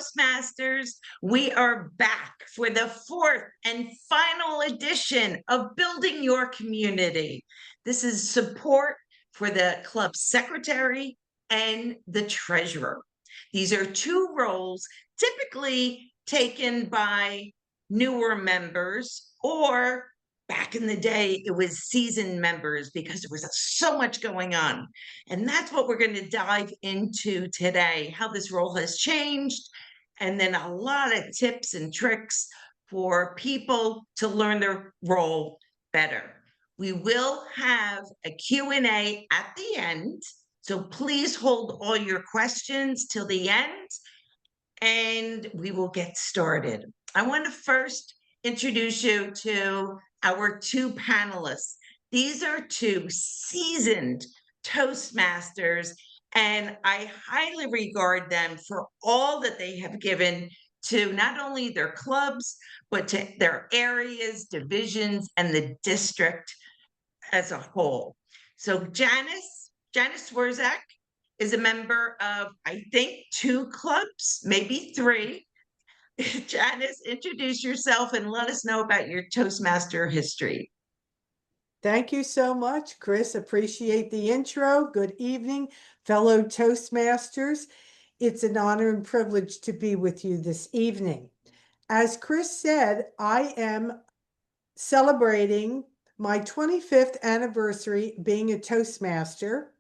Toastmasters. We are back for the fourth and final edition of Building Your Community. This is support for the club secretary and the treasurer. These are two roles typically taken by newer members, or back in the day, it was seasoned members because there was so much going on. And that's what we're going to dive into today, how this role has changed, and then a lot of tips and tricks for people to learn their role better. We will have a Q&A at the end, so please hold all your questions till the end, and we will get started. I want to first introduce you to our two panelists. These are two seasoned Toastmasters, and I highly regard them for all that they have given to not only their clubs, but to their areas, divisions, and the district as a whole. So Janice Swarzak is a member of, I think, two clubs, maybe three. Janice, introduce yourself and let us know about your Toastmaster history. Thank you so much, Chris. Appreciate the intro. Good evening, fellow Toastmasters. It's an honor and privilege to be with you this evening. As Chris said, I am celebrating my 25th anniversary being a Toastmaster.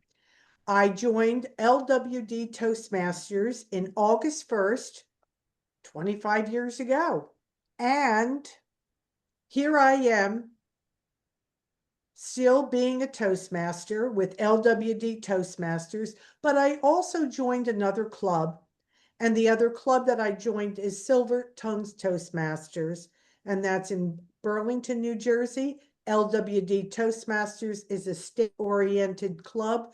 I joined LWD Toastmasters in August 1st, 25 years ago. And here I am, still being a Toastmaster with LWD Toastmasters, but I also joined another club. And the other club that I joined is Silver Tongues Toastmasters, and that's in Burlington, New Jersey. LWD Toastmasters is a state-oriented club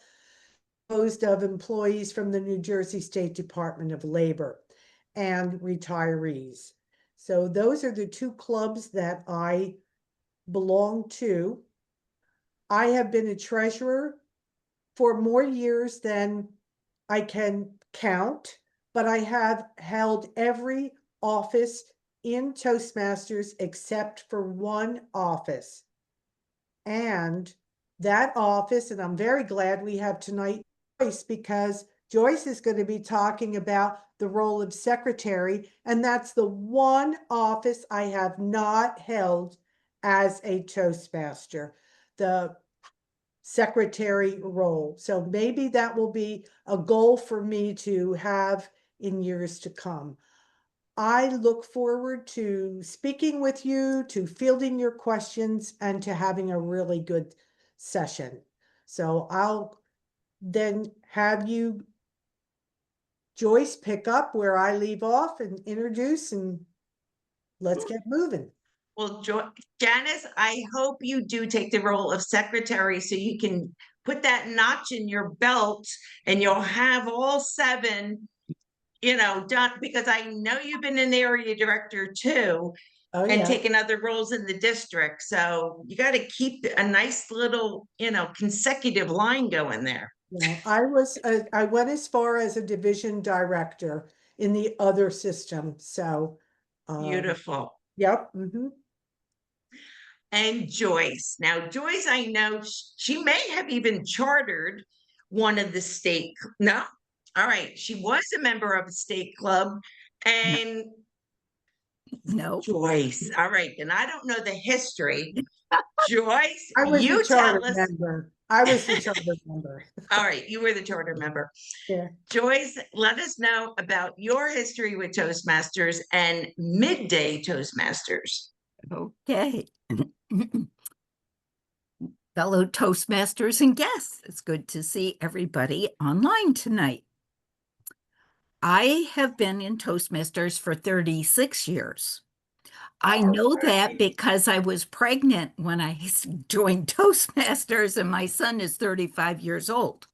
composed of employees from the New Jersey State Department of Labor and retirees. So those are the two clubs that I belong to. I have been a treasurer for more years than I can count, but I have held every office in Toastmasters except for one office. And that office, and I'm very glad we have tonight Joyce, because Joyce is going to be talking about the role of secretary, and that's the one office I have not held as a Toastmaster, the secretary role. So maybe that will be a goal for me to have in years to come. I look forward to speaking with you, to fielding your questions, and to having a really good session. So I'll then have you, Joyce, pick up where I leave off and introduce, and let's get moving. Well, Janice, I hope you do take the role of secretary so you can put that notch in your belt and you'll have all seven, done, because I know you've been an area director too. Oh, and yeah. taking other roles in the district. So you got to keep a nice little, consecutive line going there. Yeah, I went as far as a division director in the other system. So, Beautiful. yep. And Joyce. Now, Joyce, I know she may have even chartered one of the state. No, all right. She was a member of a state club, and No. Joyce. All right, and I don't know the history. Joyce, I was you the charter tell us. member. I was the charter member. All right, you were the charter member. Yeah. Joyce, let us know about your history with Toastmasters and midday Toastmasters. Okay. Fellow Toastmasters and guests, it's good to see everybody online tonight. I have been in Toastmasters for 36 years. I know that because I was pregnant when I joined Toastmasters, and my son is 35 years old.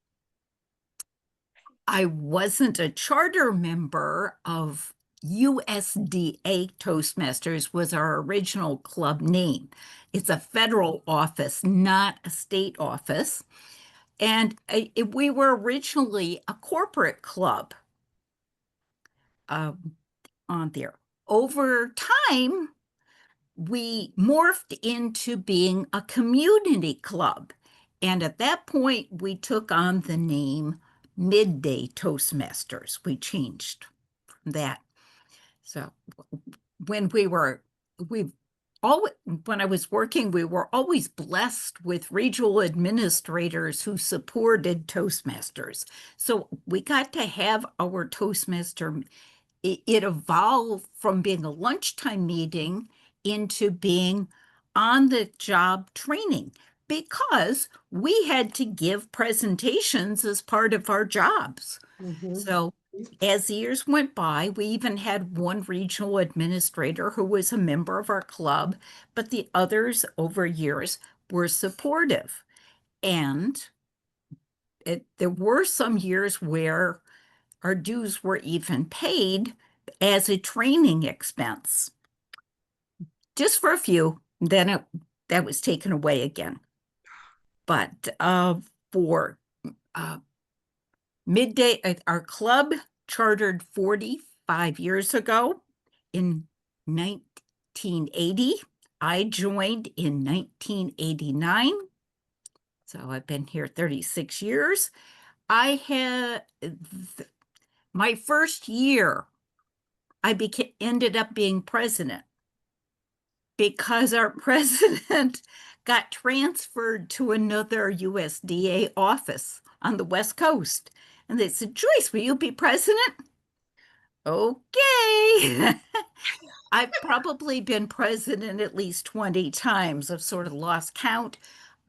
I wasn't a charter member of USDA Toastmasters, was our original club name. It's a federal office, not a state office. And we were originally a corporate club. on there. Over time, we morphed into being a community club. And at that point, we took on the name Midday Toastmasters. We changed from that. So when we always, when I was working, we were always blessed with regional administrators who supported Toastmasters. So we got to have our Toastmaster. It evolved from being a lunchtime meeting into being on the job training because we had to give presentations as part of our jobs. So as the years went by, we even had one regional administrator who was a member of our club, but the others over years were supportive. And there were some years where our dues were even paid as a training expense. Just for a few, then that was taken away again. But for Midday, our club chartered 45 years ago in 1980. I joined in 1989. So I've been here 36 years. I had my first year, I ended up being president because our president got transferred to another USDA office on the West Coast. And they said, Joyce, will you be president? Okay. I've probably been president at least 20 times. I've sort of lost count.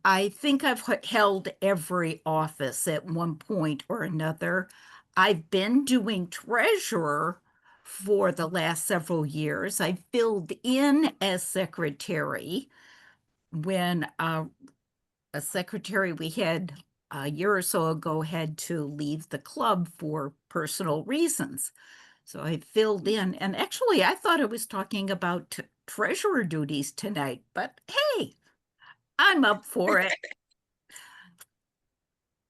I think I've held every office at one point or another. I've been doing treasurer for the last several years. I filled in as secretary when a secretary we had a year or so ago had to leave the club for personal reasons. So I filled in, and actually I thought I was talking about treasurer duties tonight, but hey, I'm up for it.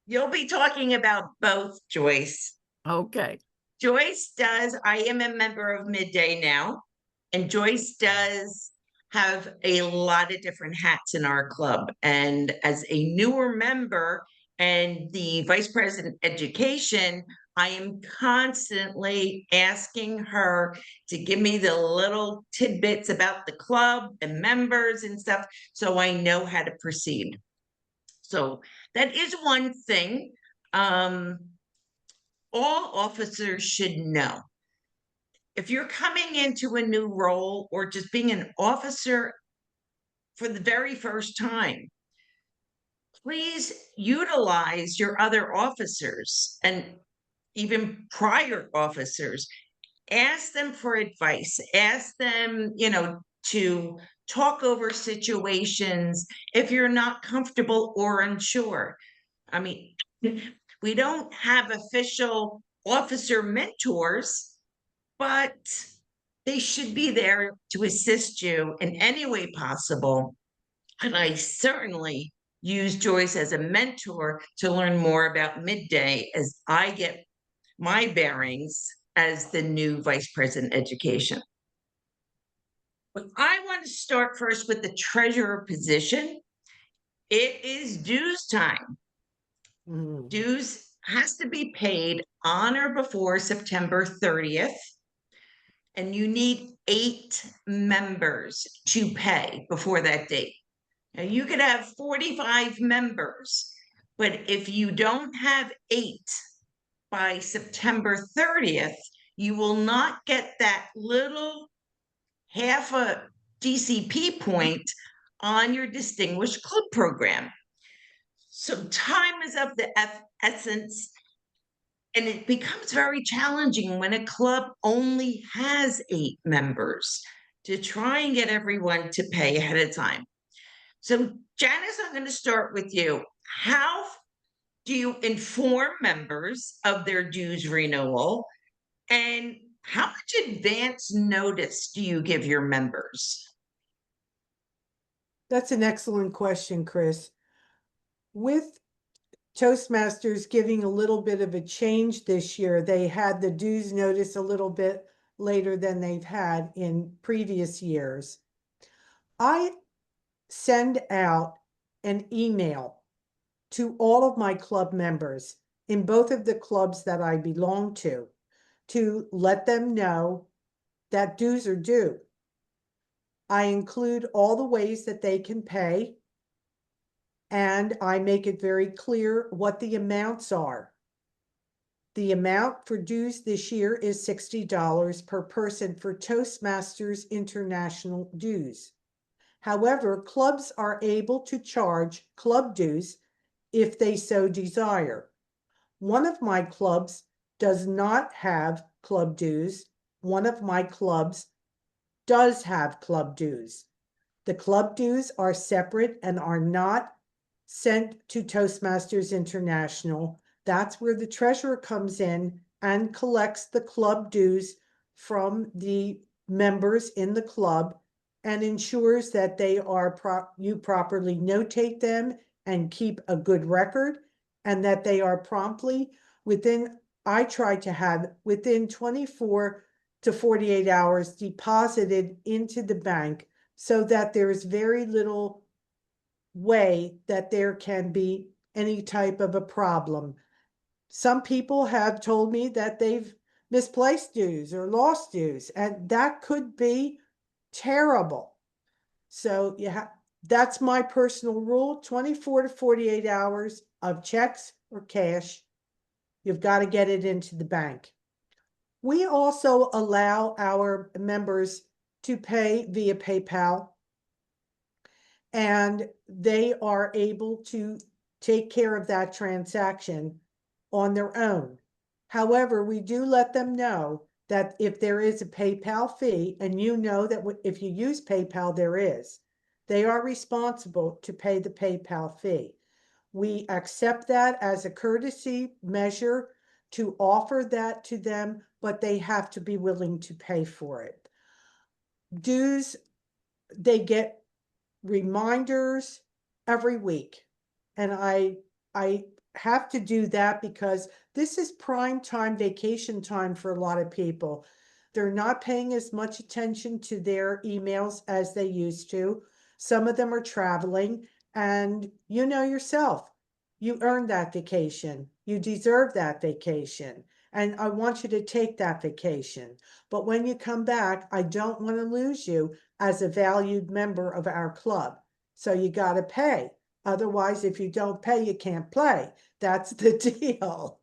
You'll be talking about both, Joyce. Okay. Joyce does, I am a member of Midday now, and Joyce does have a lot of different hats in our club. And as a newer member and the vice president education, I am constantly asking her to give me the little tidbits about the club and members and stuff so I know how to proceed. So that is one thing all officers should know. If you're coming into a new role or just being an officer for the very first time, please utilize your other officers and even prior officers. Ask them for advice, ask them, to talk over situations if you're not comfortable or unsure. I mean, we don't have official officer mentors, but they should be there to assist you in any way possible. And I certainly use Joyce as a mentor to learn more about Midday as I get my bearings as the new vice president education. But I want to start first with the treasurer position. It is dues time. Dues has to be paid on or before September 30th. And you need 8 members to pay before that date. Now, you could have 45 members, but if you don't have 8 by September 30th, you will not get that little half a DCP point on your Distinguished Club program. So time is of the essence, and it becomes very challenging when a club only has 8 members to try and get everyone to pay ahead of time. So Janice, I'm going to start with you. How do you inform members of their dues renewal? And how much advance notice do you give your members? That's an excellent question, Chris. With Toastmasters giving a little bit of a change this year, they had the dues notice a little bit later than they've had in previous years. I send out an email to all of my club members in both of the clubs that I belong to let them know that dues are due. I include all the ways that they can pay, and I make it very clear what the amounts are. The amount for dues this year is $60 per person for Toastmasters International dues. However, clubs are able to charge club dues if they so desire. One of my clubs does not have club dues. One of my clubs does have club dues. The club dues are separate and are not sent to Toastmasters International. That's where the treasurer comes in and collects the club dues from the members in the club and ensures that they are you properly notate them and keep a good record, and that they are promptly I try to have within 24 to 48 hours deposited into the bank, so that there is very little way that there can be any type of a problem. Some people have told me that they've misplaced dues or lost dues, and that could be terrible. So that's my personal rule: 24 to 48 hours of checks or cash. You've got to get it into the bank. We also allow our members to pay via PayPal, and they are able to take care of that transaction on their own. However, we do let them know that if there is a PayPal fee, and you know that if you use PayPal, there is, they are responsible to pay the PayPal fee. We accept that as a courtesy measure to offer that to them, but they have to be willing to pay for it. Dues, they get reminders every week. And I have to do that because this is prime time vacation time for a lot of people. They're not paying as much attention to their emails as they used to. Some of them are traveling, and you know yourself, you earned that vacation. You deserve that vacation. And I want you to take that vacation. But when you come back, I don't want to lose you as a valued member of our club. So you got to pay. Otherwise, if you don't pay, you can't play. That's the deal.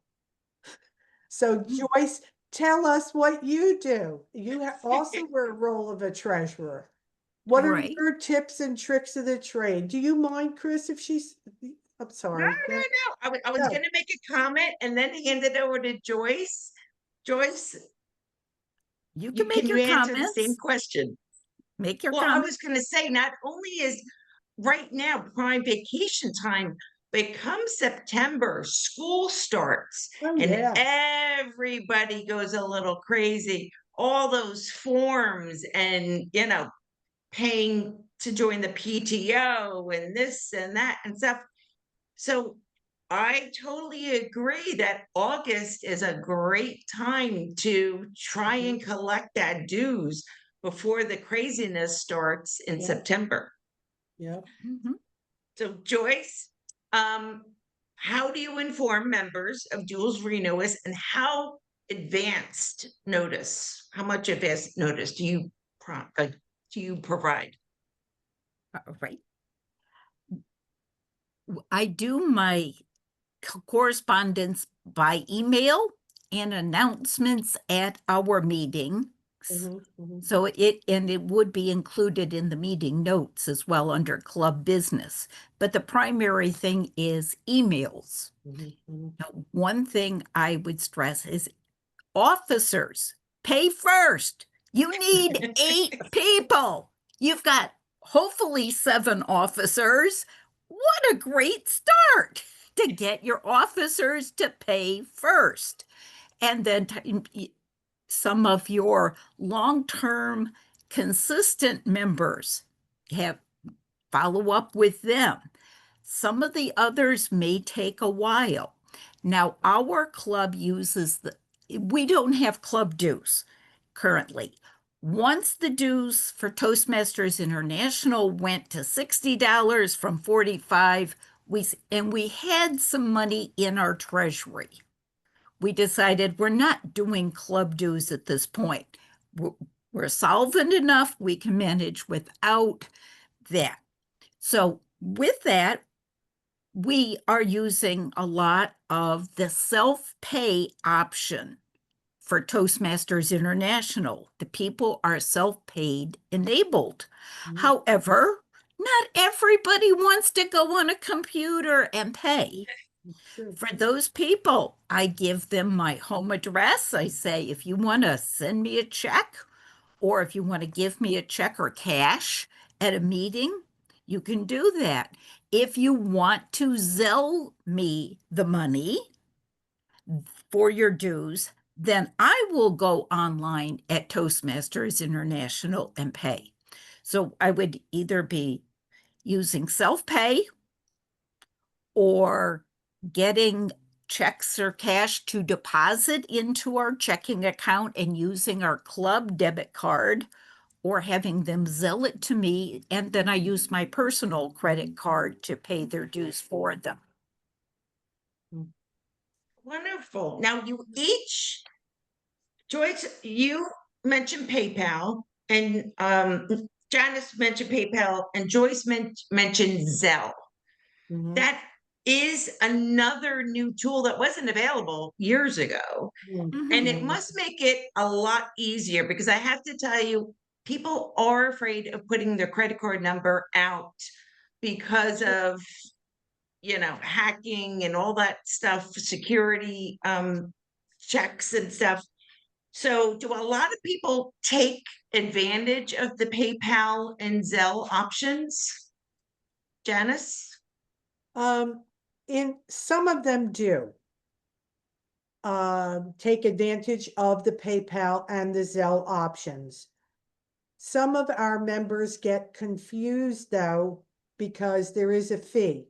So Joyce, tell us what you do. You also wear a role of a treasurer. What are Right. your tips and tricks of the trade? Do you mind, Chris, if she's, I'm No, sorry. no, no. I was No. going to make a comment and then hand it over to Joyce. Joyce, You can can make you your answer the same comments. question? Make your Well, I comments. was going to say, not only is right now prime vacation time, but come September, school starts Oh, and yeah. everybody goes a little crazy. All those forms and, paying to join the PTO and this and that and stuff. So I totally agree that August is a great time to try and collect that dues before the craziness starts in Yeah. September. Yeah. Mhm. So Joyce, how do you inform members of duals renewals, and how advanced notice? How much advanced notice do you provide? All right. I do my correspondence by email and announcements at our meetings. So it would be included in the meeting notes as well under club business. But the primary thing is emails. Now, one thing I would stress is officers pay first. You need 8 people. You've got hopefully 7 officers. What a great start to get your officers to pay first. And then some of your long-term consistent members have follow up with them. Some of the others may take a while. Now, our club uses we don't have club dues. currently. Once the dues for Toastmasters International went to $60 from $45, we had some money in our treasury. We decided we're not doing club dues at this point. We're solvent enough, we can manage without that. So with that, we are using a lot of the self-pay option for Toastmasters International. The people are self-paid enabled. However, not everybody wants to go on a computer and pay. True. For those people, I give them my home address. I say, if you want to send me a check, or if you want to give me a check or cash at a meeting, you can do that. If you want to Zelle me the money for your dues, then I will go online at Toastmasters International and pay. So I would either be using self-pay or getting checks or cash to deposit into our checking account and using our club debit card, or having them Zelle it to me, and then I use my personal credit card to pay their dues for them. Wonderful. Now Joyce, you mentioned PayPal, and Janice mentioned PayPal, and Joyce mentioned Zelle. Mhm. That is another new tool that wasn't available years ago. And it Mhm. must make it a lot easier, because I have to tell you, people are afraid of putting their credit card number out because of, hacking and all that stuff, security checks and stuff. So do a lot of people take advantage of the PayPal and Zelle options? Janice? In some of them do take advantage of the PayPal and the Zelle options. Some of our members get confused though, because there is a fee.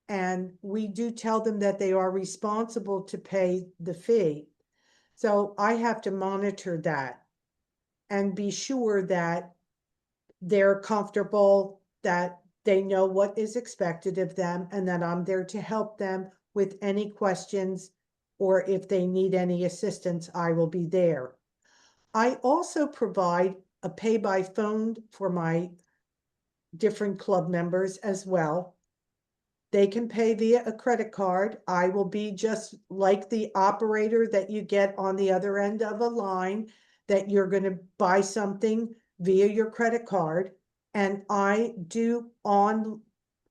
And we do tell them that they are responsible to pay the fee. So I have to monitor that and be sure that they're comfortable, that they know what is expected of them, and that I'm there to help them with any questions, or if they need any assistance, I will be there. I also provide a pay by phone for my different club members as well. They can pay via a credit card. I will be just like the operator that you get on the other end of a line, that you're going to buy something via your credit card. And I do on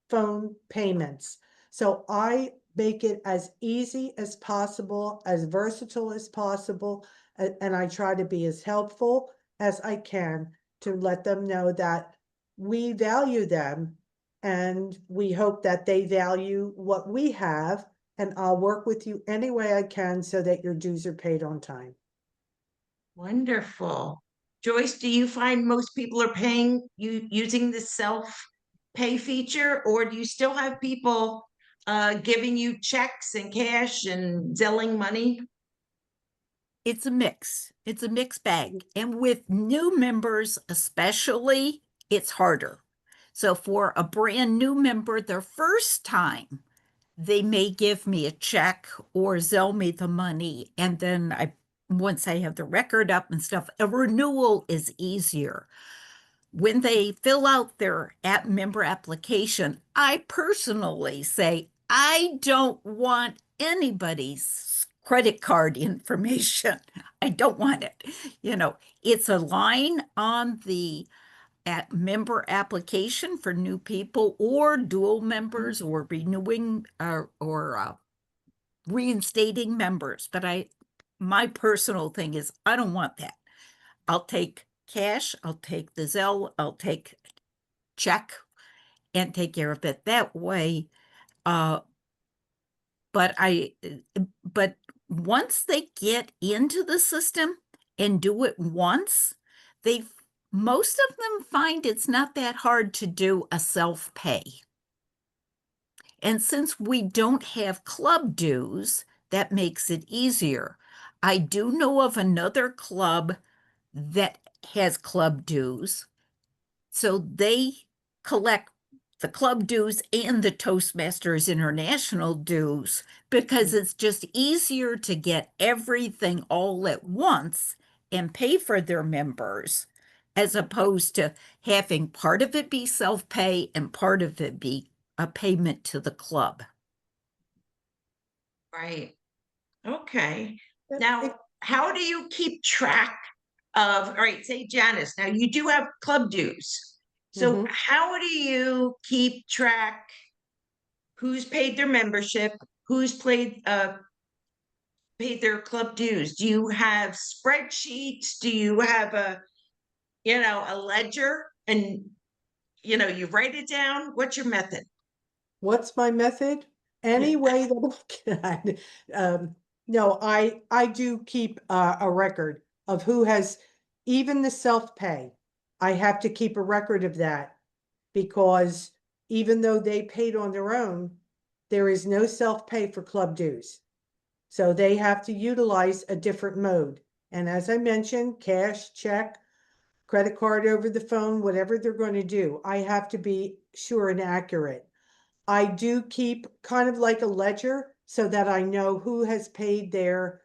phone payments. So I make it as easy as possible, as versatile as possible, and I try to be as helpful as I can to let them know that we value them, and we hope that they value what we have, and I'll work with you any way I can so that your dues are paid on time. Wonderful. Joyce, do you find most people are paying you using the self-pay feature, or do you still have people giving you checks and cash and zelling money? It's a mix. It's a mixed bag. And with new members, especially, it's harder. So for a brand new member, their first time, they may give me a check or Zelle me the money. And then once I have the record up and stuff, a renewal is easier. When they fill out their member application, I personally say, I don't want anybody's credit card information. I don't want it. It's a line on the member application for new people or dual members or renewing or reinstating members. But my personal thing is, I don't want that. I'll take cash, I'll take the Zelle, I'll take check and take care of it that way. Uh, but but once they get into the system and do it once, they most of them find it's not that hard to do a self-pay. And since we don't have club dues, that makes it easier. I do know of another club that has club dues. So they collect the club dues and the Toastmasters International dues because it's just easier to get everything all at once and pay for their members as opposed to having part of it be self-pay and part of it be a payment to the club. Right. Okay. If- Now, how do you keep track of, all right, say Janice, now you do have club dues. So Mhm. how do you keep track who's paid their membership, who's paid their club dues? Do you have spreadsheets? Do you have a ledger and you write it down? What's your method? What's my method? Any way that I can. No, I do keep a record of who has, even the self-pay. I have to keep a record of that because even though they paid on their own, there is no self-pay for club dues. So they have to utilize a different mode. And as I mentioned, cash, check, credit card over the phone, whatever they're going to do, I have to be sure and accurate. I do keep kind of like a ledger so that I know who has paid their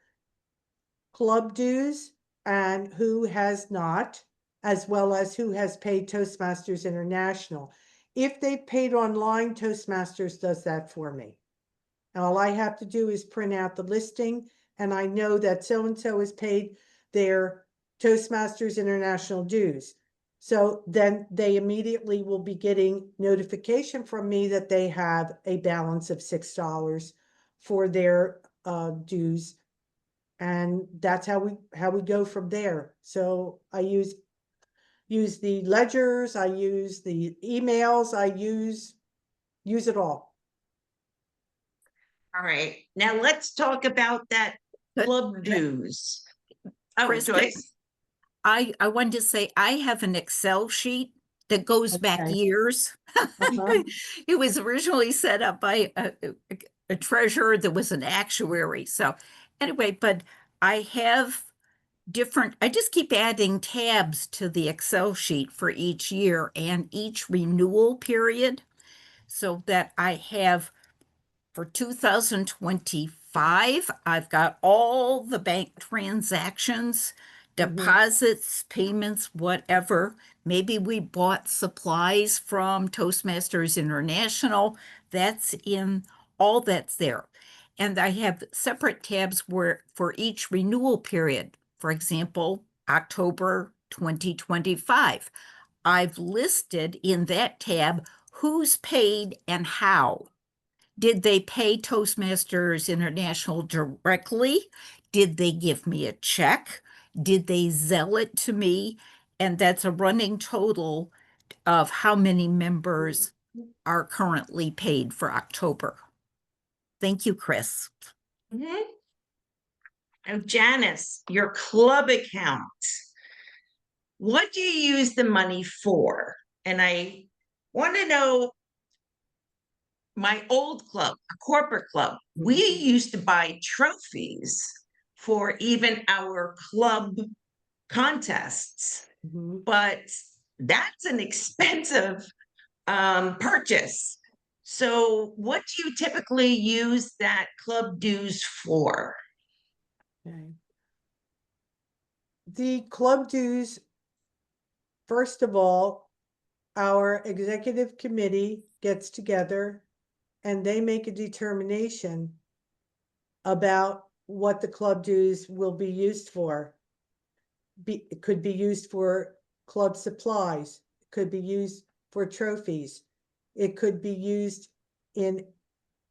club dues and who has not, as well as who has paid Toastmasters International. If they paid online, Toastmasters does that for me. And all I have to do is print out the listing, and I know that so-and-so has paid their Toastmasters International dues. So then they immediately will be getting notification from me that they have a balance of $6 for their dues. And that's how we go from there. So I use the ledgers, I use the emails, I use it all. All right. Now let's talk about that But club dues. Oh, Krista, Joyce. I wanted to say I have an Excel sheet that goes back Okay. years. Uh-huh. It was originally set up by a treasurer that was an actuary. So anyway, but I have I just keep adding tabs to the Excel sheet for each year and each renewal period so that I have for 2025, I've got all the bank transactions, deposits, payments, whatever. Maybe we bought supplies from Toastmasters International. That's in all that's there. And I have separate tabs where for each renewal period. For example, October 2025. I've listed in that tab who's paid and how. Did they pay Toastmasters International directly? Did they give me a check? Did they Zelle it to me? And that's a running total of how many members are currently paid for October. Thank you, Chris. Mhm. Now, Janice, your club account. What do you use the money for? And I want to know, my old club, a corporate club, we used to buy trophies for even our club contests, Mhm. but that's an expensive purchase. So, what do you typically use that club dues for? Okay. The club dues, first of all, our executive committee gets together and they make a determination about what the club dues will be used for. It could be used for club supplies, it could be used for trophies, it could be used in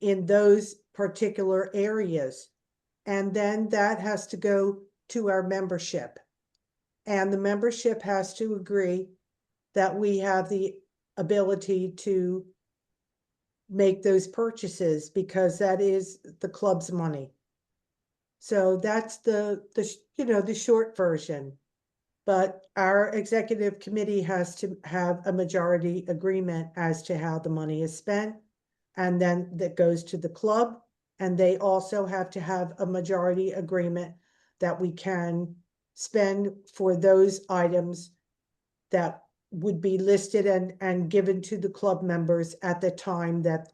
those particular areas. And then that has to go to our membership. And the membership has to agree that we have the ability to make those purchases because that is the club's money. So that's the short version. But our executive committee has to have a majority agreement as to how the money is spent. And then that goes to the club. And they also have to have a majority agreement that we can spend for those items that would be listed and given to the club members at the time that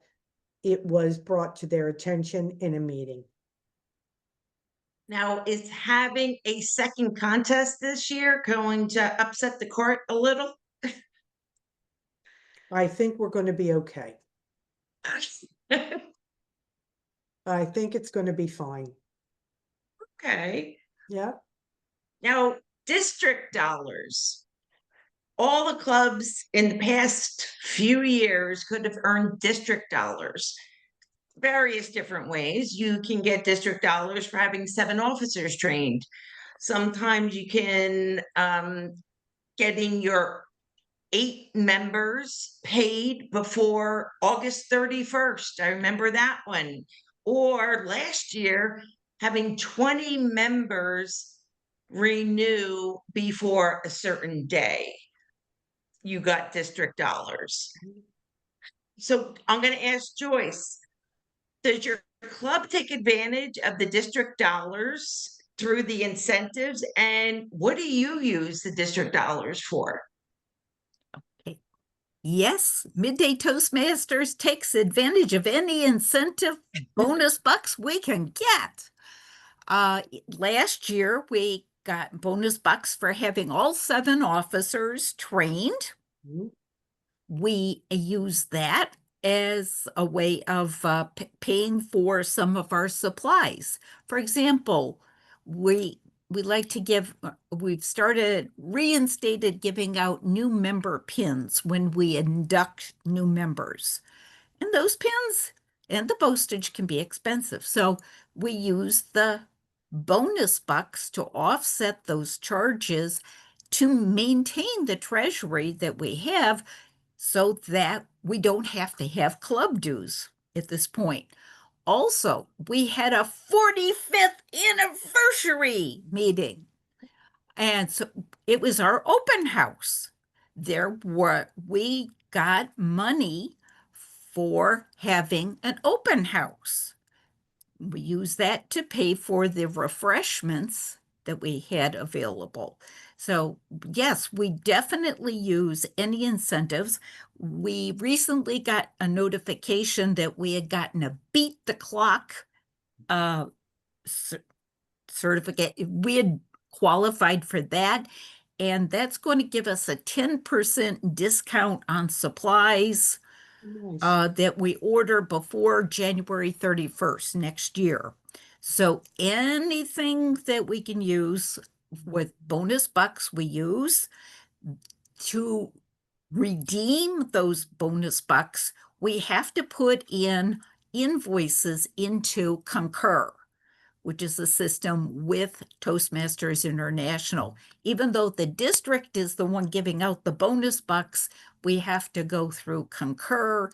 it was brought to their attention in a meeting. Now, is having a second contest this year going to upset the cart a little? I think we're going to be okay. I think it's going to be fine. Okay. Yeah. Now, district dollars. All the clubs in the past few years could have earned district dollars. Various different ways. You can get district dollars for having 7 officers trained. Sometimes you can getting your 8 members paid before August 31st. I remember that one. Or last year, having 20 members renew before a certain day. You got district dollars. So I'm going to ask Joyce, does your club take advantage of the district dollars through the incentives? And what do you use the district dollars for? Yes, Midday Toastmasters takes advantage of any incentive bonus bucks we can get. Last year, we got bonus bucks for having all 7 officers trained. Mhm. We use that as a way of paying for some of our supplies. For example, we like to give, we've reinstated giving out new member pins when we induct new members. And those pins and the postage can be expensive. So we use the bonus bucks to offset those charges to maintain the treasury that we have so that we don't have to have club dues at this point. Also, we had a 45th anniversary meeting. And so it was our open house. We got money for having an open house. We used that to pay for the refreshments that we had available. So yes, we definitely use any incentives. We recently got a notification that we had gotten a beat the clock certificate. We had qualified for that, and that's going to give us a 10% discount on supplies Nice. that we order before January 31st next year. So anything that we can use with bonus bucks, we use to redeem those bonus bucks. We have to put in invoices into Concur, which is a system with Toastmasters International. Even though the district is the one giving out the bonus bucks, we have to go through Concur,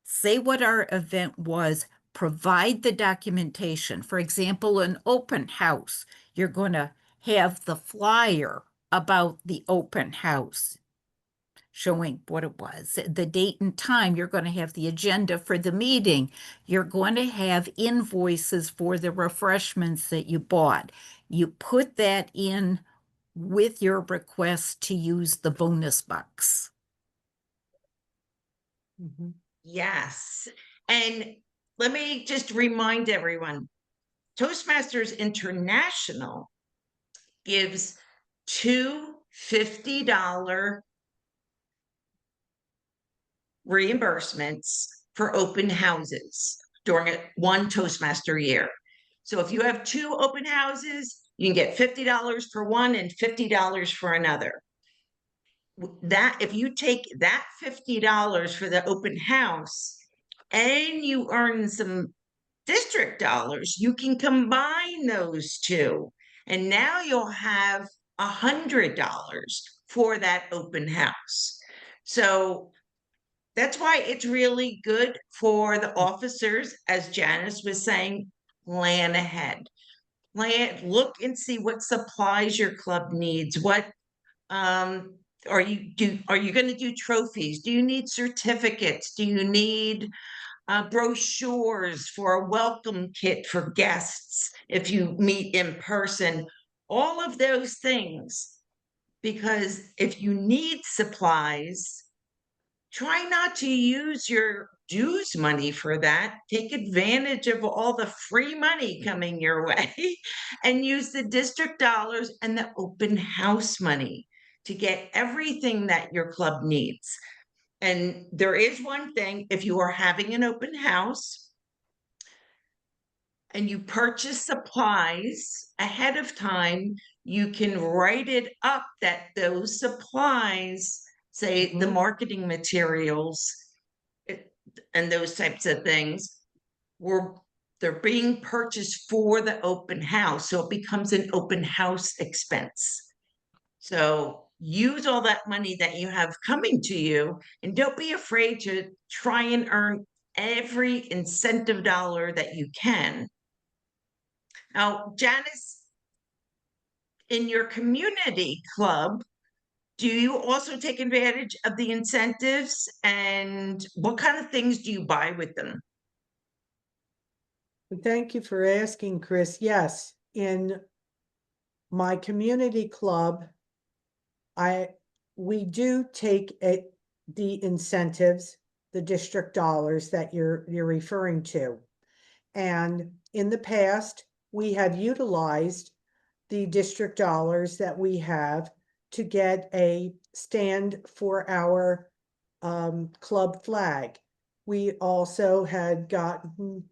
say what our event was, provide the documentation. For example, an open house, you're going to have the flyer about the open house showing what it was, the date and time. You're going to have the agenda for the meeting. You're going to have invoices for the refreshments that you bought. You put that in with your request to use the bonus bucks. Mhm. Yes. And let me just remind everyone, Toastmasters International gives 2 $50 reimbursements for open houses during one Toastmaster year. So if you have 2 open houses, you can get $50 for one and $50 for another. That if you take that $50 for the open house and you earn some district dollars, you can combine those two. And now you'll have $100 for that open house. So that's why it's really good for the officers, as Janice was saying, plan ahead. Look and see what supplies your club needs. What are you going to do trophies? Do you need certificates? Do you need brochures for a welcome kit for guests if you meet in person? all of those things, because if you need supplies, try not to use your dues money for that. Take advantage of all the free money coming your way and use the district dollars and the open house money to get everything that your club needs. And there is one thing, if you are having an open house and you purchase supplies ahead of time, you can write it up that those supplies, say the Mhm. marketing materials and those types of things, were they're being purchased for the open house. So it becomes an open house expense. So use all that money that you have coming to you, and don't be afraid to try and earn every incentive dollar that you can. Now, Janice, in your community club, do you also take advantage of the incentives, and what kind of things do you buy with them? Thank you for asking, Chris. Yes, in my community club, we do take the incentives, the district dollars that you're referring to. And in the past, we have utilized the district dollars that we have to get a stand for our club flag. We also had gotten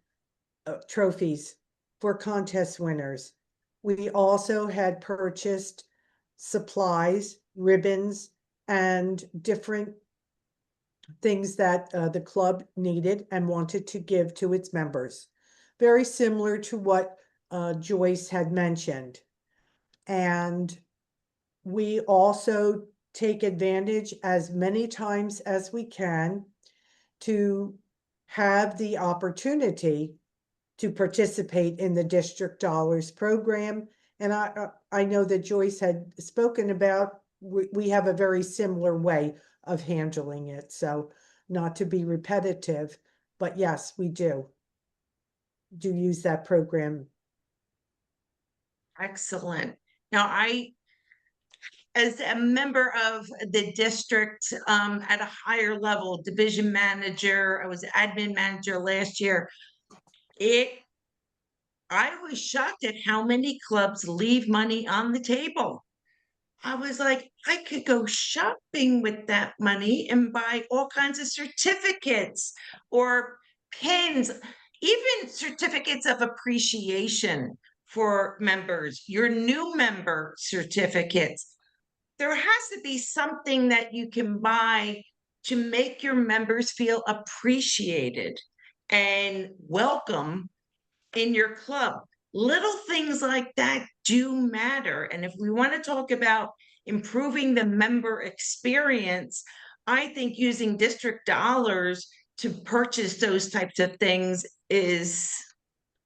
trophies for contest winners. We also had purchased supplies, ribbons, and different things that the club needed and wanted to give to its members. Very similar to what Joyce had mentioned. And we also take advantage as many times as we can to have the opportunity to participate in the district dollars program. And I know that Joyce had spoken about, we have a very similar way of handling it. So not to be repetitive, but yes, we do use that program. Excellent. Now, as a member of the district at a higher level, division manager, I was admin manager last year. I was shocked at how many clubs leave money on the table. I was like, I could go shopping with that money and buy all kinds of certificates or pins, even certificates of appreciation for members, your new member certificates. There has to be something that you can buy to make your members feel appreciated and welcome in your club. Little things like that do matter. And if we want to talk about improving the member experience, I think using district dollars to purchase those types of things it's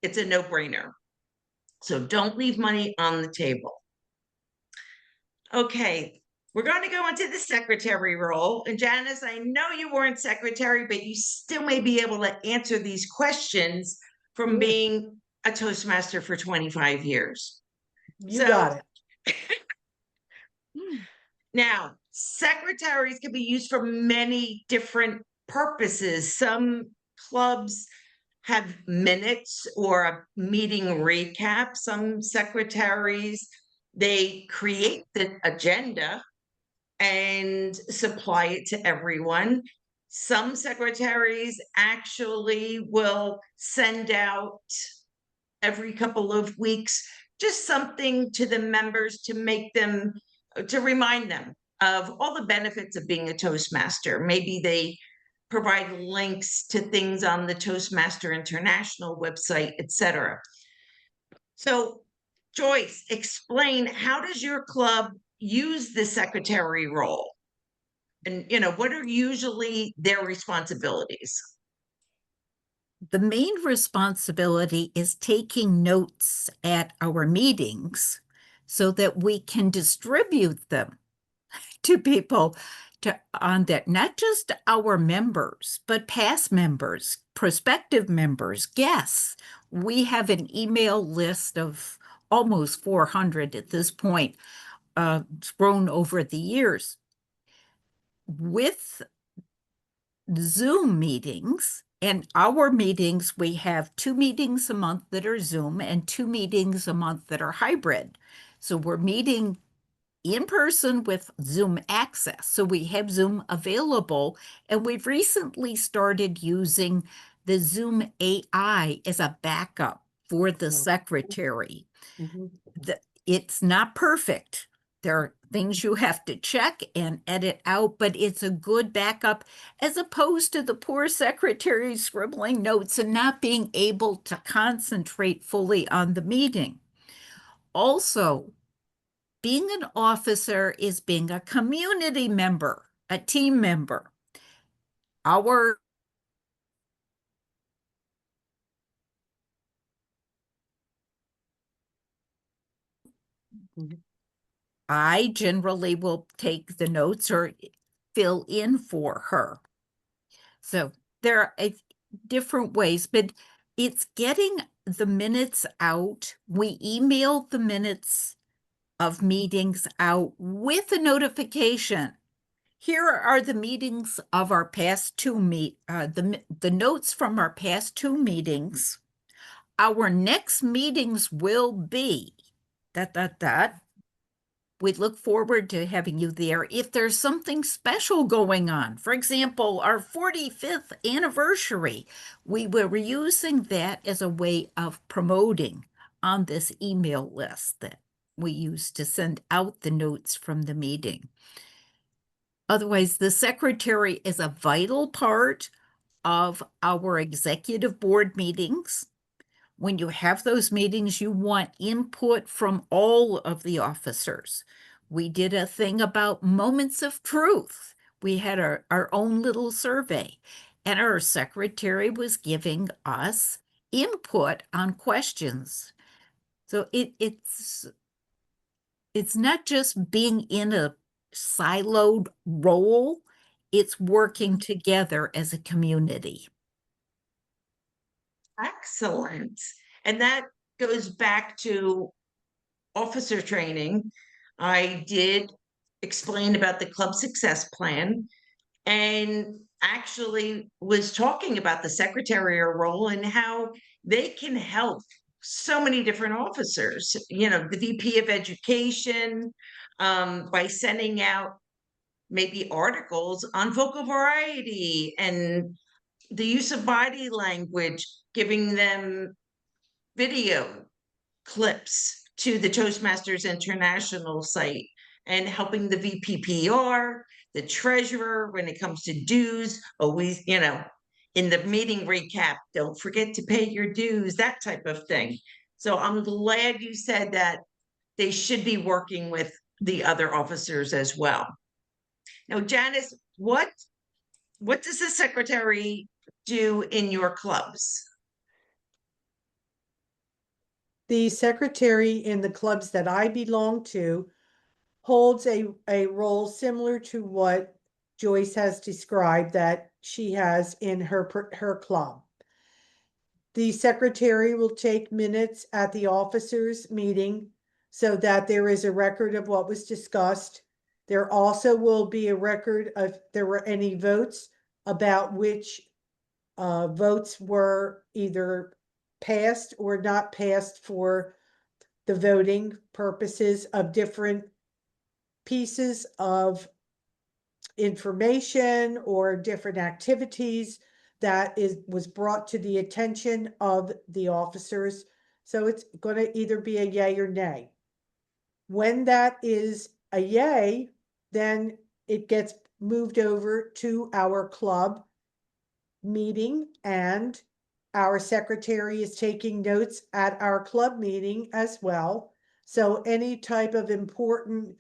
a no-brainer. So don't leave money on the table. Okay, we're going to go into the secretary role. And Janice, I know you weren't secretary, but you still may be able to answer these questions from being a Toastmaster for 25 years. You got it. Now, secretaries can be used for many different purposes. Some clubs have minutes or a meeting recap. Some secretaries, they create the agenda and supply it to everyone. Some secretaries actually will send out every couple of weeks just something to the members to make them, to remind them of all the benefits of being a Toastmaster. Maybe they provide links to things on the Toastmaster International website, etc. So, Joyce, explain, how does your club use the secretary role? And, what are usually their responsibilities? The main responsibility is taking notes at our meetings so that we can distribute them to people on that, not just our members, but past members, prospective members, guests. We have an email list of almost 400 at this point, it's grown over the years. With Zoom meetings and our meetings, we have 2 meetings a month that are Zoom and 2 meetings a month that are hybrid. So we're meeting in person with Zoom access. So we have Zoom available, and we've recently started using the Zoom AI as a backup for the secretary. Mhm. It's not perfect. There are things you have to check and edit out, but it's a good backup as opposed to the poor secretary scribbling notes and not being able to concentrate fully on the meeting. Also, being an officer is being a community member, a team member. Our Mhm. I generally will take the notes or fill in for her. So there are different ways, but it's getting the minutes out. We email the minutes of meetings out with a notification. Here are the meetings of our past 2 the notes from our past 2 meetings. Our next meetings will be ... We look forward to having you there. If there's something special going on, for example, our 45th anniversary, we were using that as a way of promoting on this email list that we use to send out the notes from the meeting. Otherwise, the secretary is a vital part of our executive board meetings. When you have those meetings, you want input from all of the officers. We did a thing about moments of truth. We had our own little survey, and our secretary was giving us input on questions. So it's not just being in a siloed role, it's working together as a community. Excellent. And that goes back to officer training. I did explain about the club success plan and actually was talking about the secretarial role and how they can help so many different officers, the VP of education, by sending out maybe articles on vocal variety and the use of body language, giving them video clips to the Toastmasters International site and helping the VPPR, the treasurer, when it comes to dues, always, in the meeting recap, don't forget to pay your dues, that type of thing. So I'm glad you said that they should be working with the other officers as well. Now, Janice, what does the secretary do in your clubs? The secretary in the clubs that I belong to holds a role similar to what Joyce has described that she has in her club. The secretary will take minutes at the officers' meeting so that there is a record of what was discussed. There also will be a record of if there were any votes about which votes were either passed or not passed for the voting purposes of different pieces of information or different activities that was brought to the attention of the officers. So it's going to either be a yay or nay. When that is a yay, then it gets moved over to our club meeting, and our secretary is taking notes at our club meeting as well. So any type of important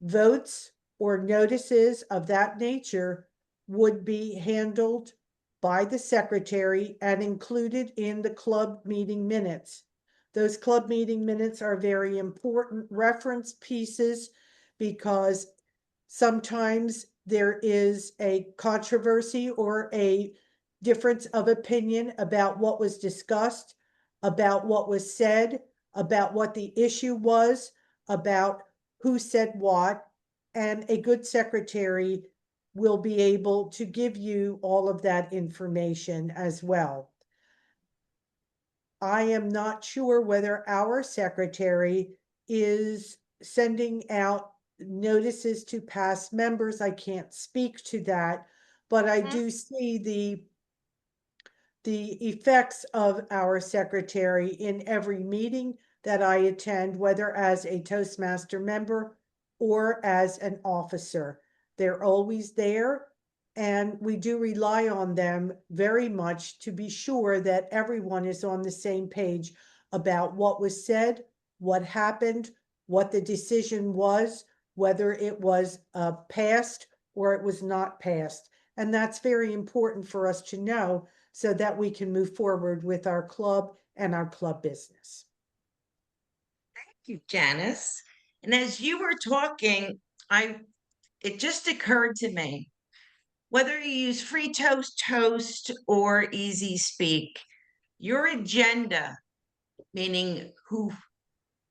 votes or notices of that nature would be handled by the secretary and included in the club meeting minutes. Those club meeting minutes are very important reference pieces because sometimes there is a controversy or a difference of opinion about what was discussed, about what was said, about what the issue was, about who said what, and a good secretary will be able to give you all of that information as well. I am not sure whether our secretary is sending out notices to past members. I can't speak to that, but I do see the effects of our secretary in every meeting that I attend, whether as a Toastmaster member or as an officer. They're always there, and we do rely on them very much to be sure that everyone is on the same page about what was said, what happened, what the decision was, whether it was passed or it was not passed. And that's very important for us to know so that we can move forward with our club and our club business. Thank you, Janice. And as you were talking, it just occurred to me, whether you use Free Toast or Easy Speak, your agenda, meaning who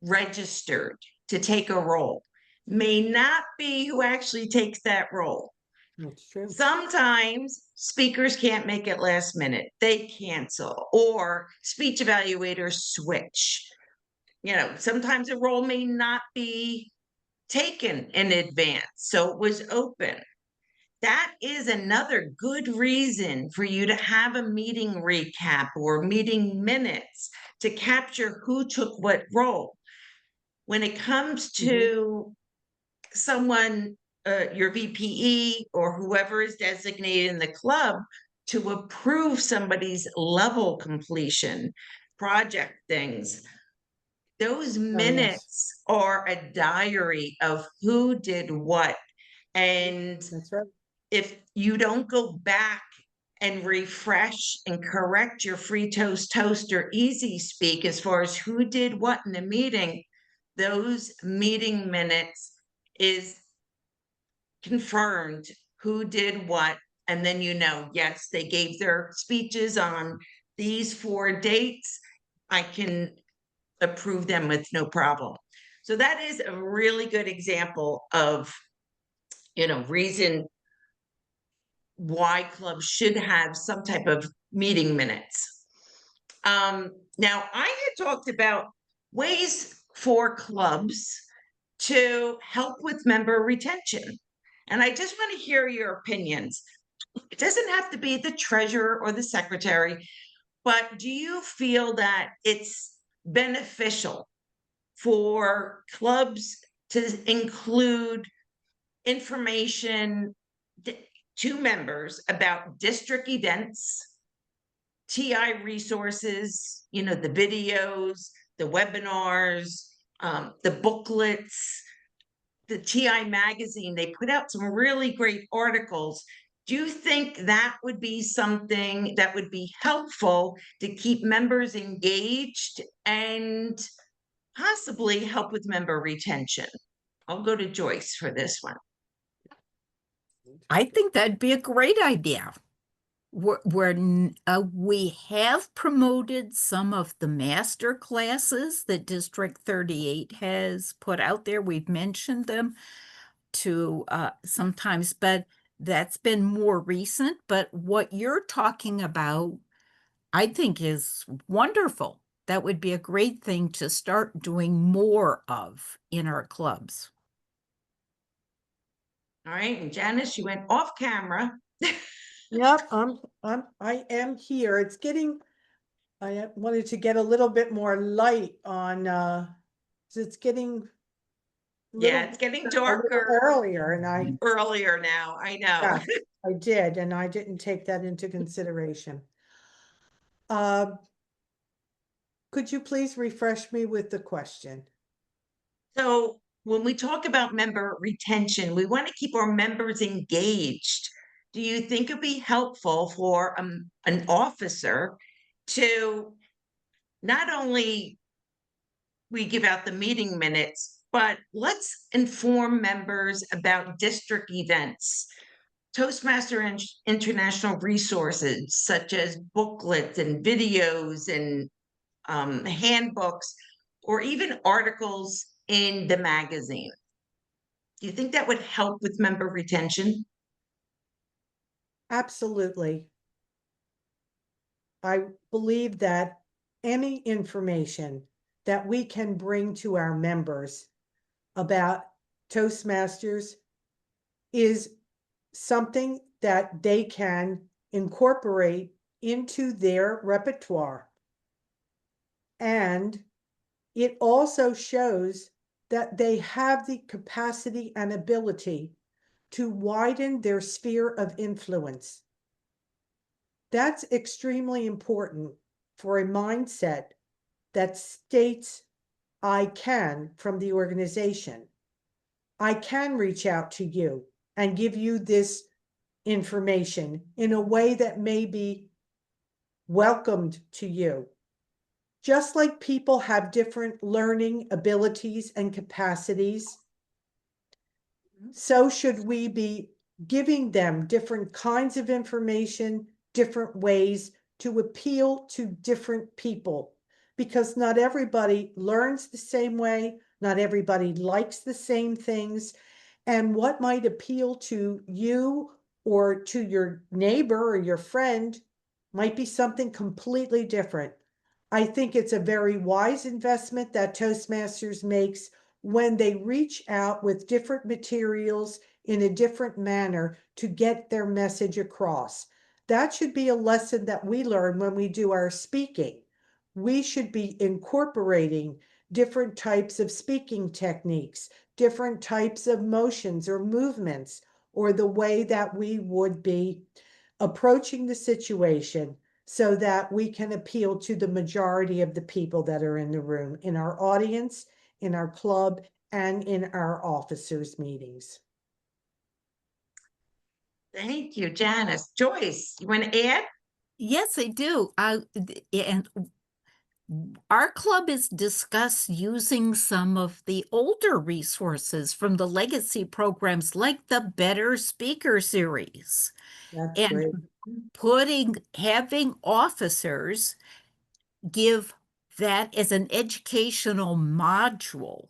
registered to take a role, may not be who actually takes that role. That's true. Sometimes speakers can't make it last minute. They cancel, or speech evaluators switch. Sometimes a role may not be taken in advance, so it was open. That is another good reason for you to have a meeting recap or meeting minutes to capture who took what role. When it comes to someone, your VPE or whoever is designated in the club to approve somebody's level completion, project things, those Oh, yes. minutes are a diary of who did what. And That's right. if you don't go back and refresh and correct your Free Toast or Easy Speak as far as who did what in the meeting, those meeting minutes is confirmed who did what. And then, yes, they gave their speeches on these 4 dates. I can approve them with no problem. So that is a really good example of, reason why clubs should have some type of meeting minutes. Now, I had talked about ways for clubs to help with member retention. And I just want to hear your opinions. It doesn't have to be the treasurer or the secretary, but do you feel that it's beneficial for clubs to include information to members about district events, TI resources, the videos, the webinars, the booklets, the TI magazine? They put out some really great articles. Do you think that would be something that would be helpful to keep members engaged and possibly help with member retention? I'll go to Joyce for this one. I think that'd be a great idea. We have promoted some of the master classes that District 38 has put out there. We've mentioned them to sometimes, but that's been more recent. But what you're talking about, I think, is wonderful. That would be a great thing to start doing more of in our clubs. All right, and Janice, you went off camera. Yep, I am here. I wanted to get a little bit more light on, it's getting Yeah, it's getting a little darker earlier, and earlier now. I know. yeah, I did, and I didn't take that into consideration. Could you please refresh me with the question? So when we talk about member retention, we want to keep our members engaged. Do you think it'd be helpful for an officer to not only we give out the meeting minutes, but let's inform members about district events, Toastmaster and international resources such as booklets and videos and handbooks. or even articles in the magazine. Do you think that would help with member retention? Absolutely. I believe that any information that we can bring to our members about Toastmasters is something that they can incorporate into their repertoire. And it also shows that they have the capacity and ability to widen their sphere of influence. That's extremely important for a mindset that states, I can, from the organization. I can reach out to you and give you this information in a way that may be welcomed to you. Just like people have different learning abilities and capacities, so should we be giving them different kinds of information, different ways to appeal to different people, because not everybody learns the same way, not everybody likes the same things, and what might appeal to you or to your neighbor or your friend might be something completely different. I think it's a very wise investment that Toastmasters makes when they reach out with different materials in a different manner to get their message across. That should be a lesson that we learn when we do our speaking. We should be incorporating different types of speaking techniques, different types of motions or movements, or the way that we would be approaching the situation so that we can appeal to the majority of the people that are in the room, in our audience, in our club, and in our officers' meetings. Thank you, Janice. Joyce, you want to add? Yes, I do. And our club has discussed using some of the older resources from the legacy programs like the Better Speaker series That's and great. having officers give that as an educational module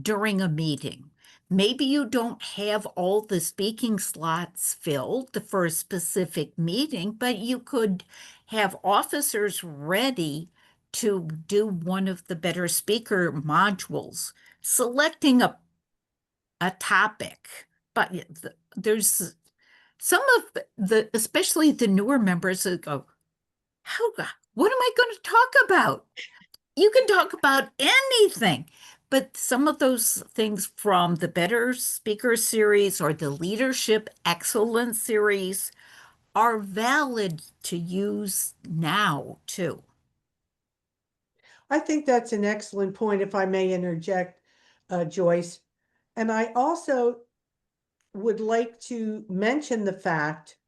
during a meeting. Maybe you don't have all the speaking slots filled for a specific meeting, but you could have officers ready to do one of the Better Speaker modules, selecting a topic. But there's some of especially the newer members that go, what am I going to talk about? You can talk about anything, but some of those things from the Better Speaker series or the Leadership Excellence series are valid to use now too. I think that's an excellent point, if I may interject, Joyce. And I also would like to mention the fact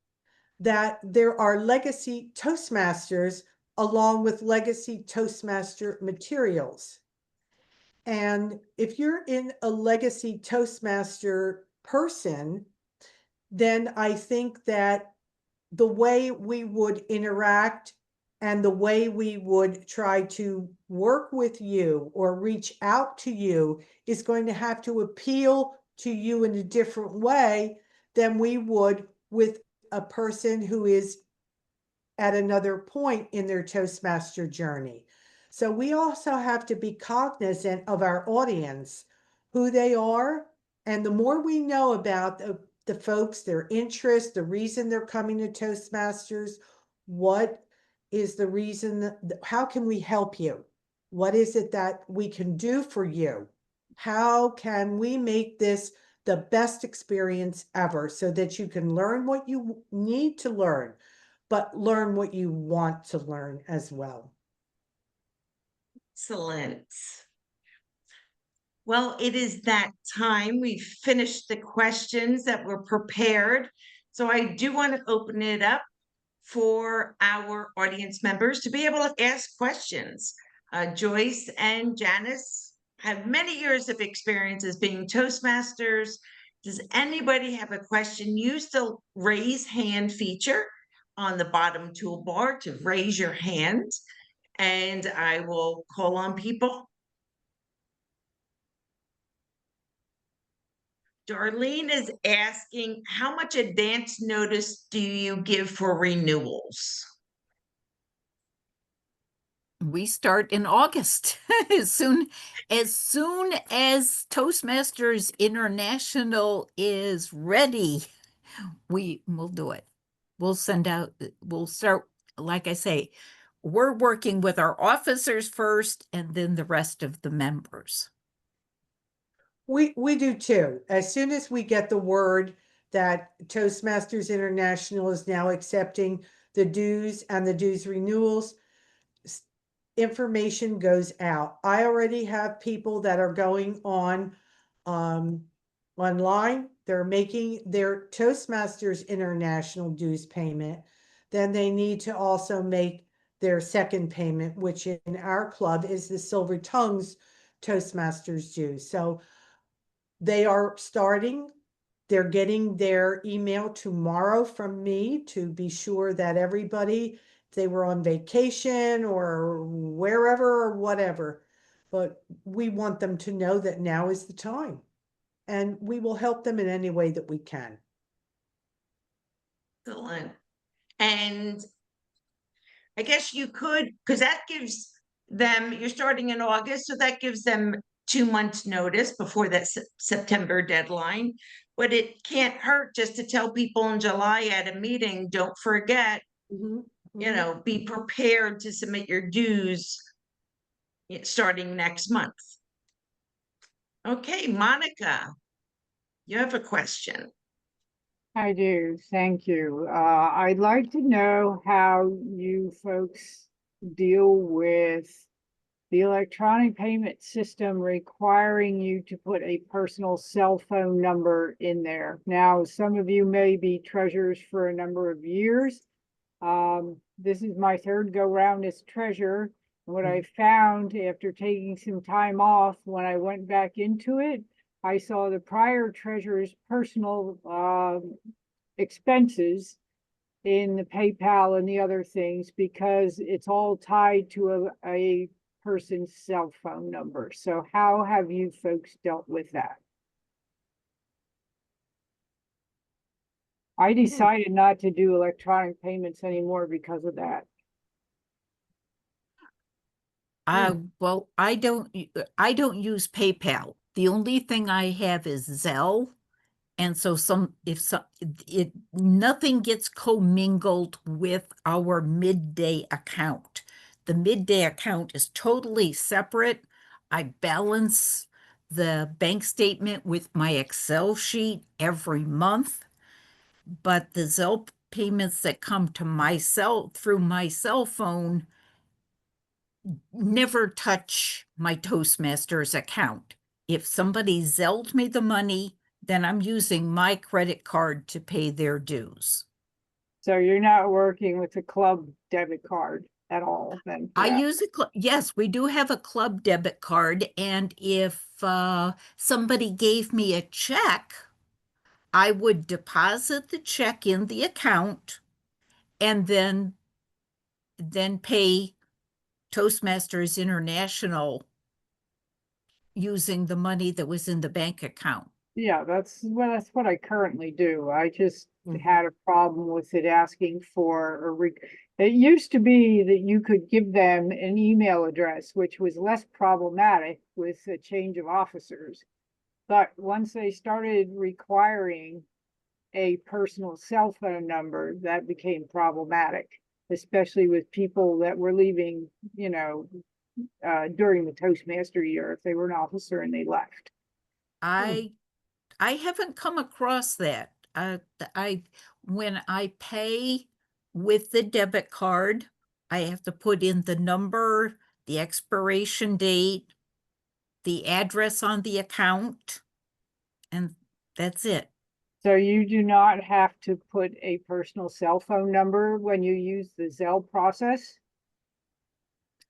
that there are legacy Toastmasters along with legacy Toastmaster materials. And if you're in a legacy Toastmaster person, then I think that the way we would interact and the way we would try to work with you or reach out to you is going to have to appeal to you in a different way than we would with a person who is at another point in their Toastmaster journey. So we also have to be cognizant of our audience, who they are, and the more we know about the folks, their interests, the reason they're coming to Toastmasters, what is the reason, how can we help you? What is it that we can do for you? How can we make this the best experience ever so that you can learn what you need to learn, but learn what you want to learn as well? Excellent. Well, it is that time. We've finished the questions that were prepared. So I do want to open it up for our audience members to be able to ask questions. Joyce and Janice have many years of experience as being Toastmasters. Does anybody have a question? Use the raise hand feature on the bottom toolbar to raise your hand, and I will call on people. Darlene is asking, how much advance notice do you give for renewals? We start in August. as soon as Toastmasters International is ready, we will do it. We'll start, like I say, we're working with our officers first and then the rest of the members. We do too. As soon as we get the word that Toastmasters International is now accepting the dues and the dues renewals, information goes out. I already have people that are going on online. They're making their Toastmasters International dues payment. Then they need to also make their second payment, which in our club is the Silver Tongues Toastmasters dues. So they are starting. They're getting their email tomorrow from me to be sure that everybody, if they were on vacation or wherever or whatever, but we want them to know that now is the time. And we will help them in any way that we can. Excellent. And I guess you could, because that gives them, you're starting in August, so that gives them 2 months notice before that September deadline. But it can't hurt just to tell people in July at a meeting, don't forget, be prepared to submit your dues starting next month. Okay, Monica, you have a question. I do, thank you. I'd like to know how you folks deal with the electronic payment system requiring you to put a personal cell phone number in there. Now, some of you may be treasurers for a number of years. This is my third go round as treasurer. And what I found after taking some time off, when I went back into it, I saw the prior treasurer's personal expenses in the PayPal and the other things because it's all tied to a person's cell phone number. So how have you folks dealt with that? I decided not to do electronic payments anymore because of that. Well, I don't use PayPal. The only thing I have is Zelle. And so nothing gets commingled with our midday account. The midday account is totally separate. I balance the bank statement with my Excel sheet every month, but the Zelle payments that come to through my cell phone never touch my Toastmasters account. If somebody Zelled me the money, then I'm using my credit card to pay their dues. So you're not working with a club debit card at all then? I use yes, we do have a club debit card. And if somebody gave me a check, I would deposit the check in the account and then pay Toastmasters International using the money that was in the bank account. Yeah, that's what I currently do. I just had a problem with it asking for it used to be that you could give them an email address, which was less problematic with a change of officers. But once they started requiring a personal cell phone number, that became problematic, especially with people that were leaving, during the Toastmaster year, if they were an officer and they left. I haven't come across that. When I pay with the debit card, I have to put in the number, the expiration date, the address on the account, and that's it. So you do not have to put a personal cell phone number when you use the Zelle process?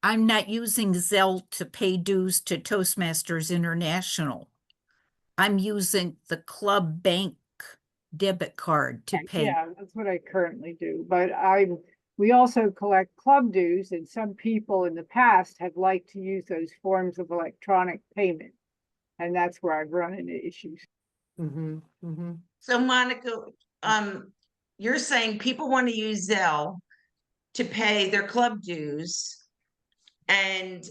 I'm not using Zelle to pay dues to Toastmasters International. I'm using the club bank debit card to pay. Yeah, that's what I currently do. But we also collect club dues, and some people in the past have liked to use those forms of electronic payment. And that's where I've run into issues. Mm-hmm, mm-hmm. So Monica, you're saying people want to use Zelle to pay their club dues, and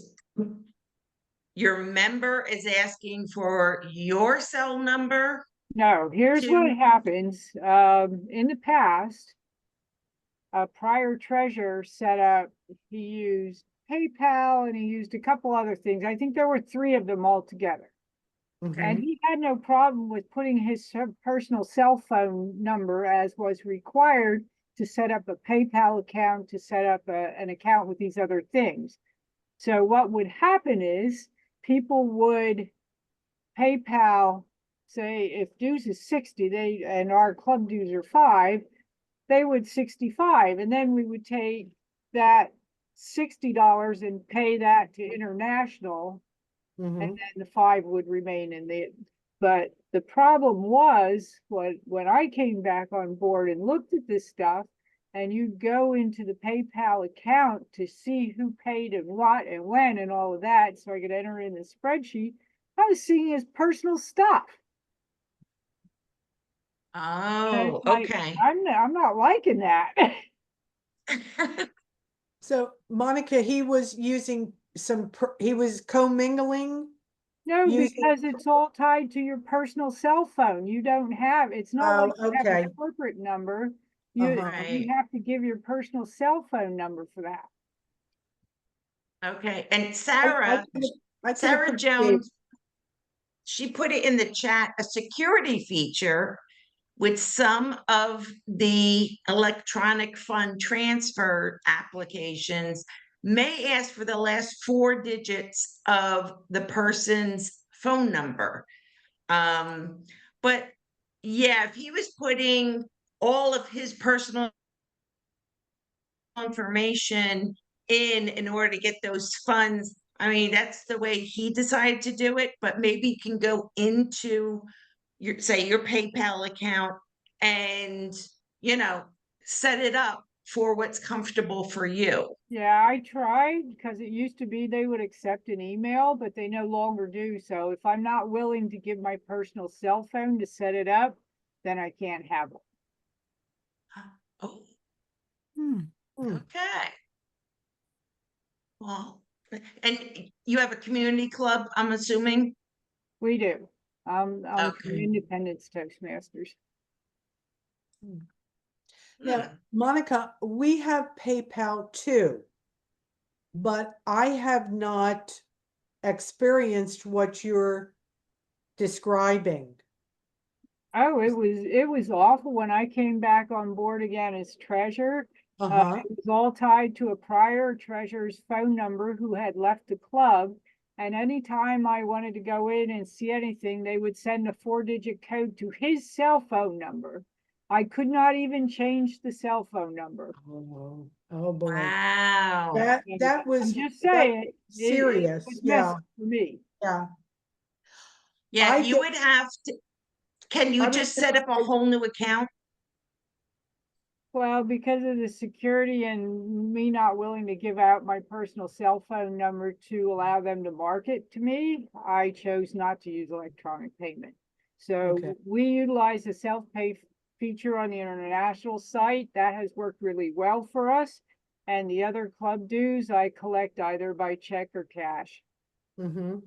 your member is asking for your cell number No, here's what to, happens. In the past, a prior treasurer set up, he used PayPal and he used a couple other things. I think there were three of them all together. And he had no problem with putting his personal cell phone number as was required to set up a PayPal account, to set up an account with these other things. So what would happen is people would PayPal, say if dues is 60, and our club dues are 5, they would 65, and then we would take that $60 and pay that to international, Mm-hmm. and then the 5 would remain in the. But the problem was when I came back on board and looked at this stuff, and you'd go into the PayPal account to see who paid and what and when and all of that, so I could enter in the spreadsheet. I was seeing his personal stuff. oh, Like, okay. I'm not liking that. So Monica, he was using he was commingling. No, Using, because it's all tied to your personal cell phone. You don't have, it's not like you have okay. a corporate number. Uh-huh. You have to give your personal cell phone number for that. Okay, and I Sarah can appreciate. Jones, she put it in the chat, a security feature with some of the electronic fund transfer applications may ask for the last 4 digits of the person's phone number. But yeah, if he was putting all of his personal information in order to get those funds, I mean, that's the way he decided to do it, but maybe you can go into your, say, your PayPal account and, you know, set it up for what's comfortable for you. Yeah, I tried because it used to be they would accept an email, but they no longer do. So if I'm not willing to give my personal cell phone to set it up, then I can't have it. Oh, Hmm. okay. Well, and you have a community club, I'm assuming? We do. I'm Okay. Independence Toastmasters. Now, Hmm. Monica, we have PayPal too, but I have not experienced what you're describing. Oh, it was awful when I came back on board again as treasurer. Uh-huh. It was all tied to a prior treasurer's phone number who had left the club. And anytime I wanted to go in and see anything, they would send a 4-digit code to his cell phone number. I could not even change the cell phone number. Oh boy. Wow. That was I'm just that saying, it serious. was Yeah. messy for me. Yeah. Yeah, I you get, would have to, can you I was just gonna set up a say, whole new account? Well, because of the security and me not willing to give out my personal cell phone number to allow them to market to me, I chose not to use electronic payment. Okay. So we utilize the self-pay feature on the international site. That has worked really well for us. And the other club dues I collect either by check or cash. Mm-hmm.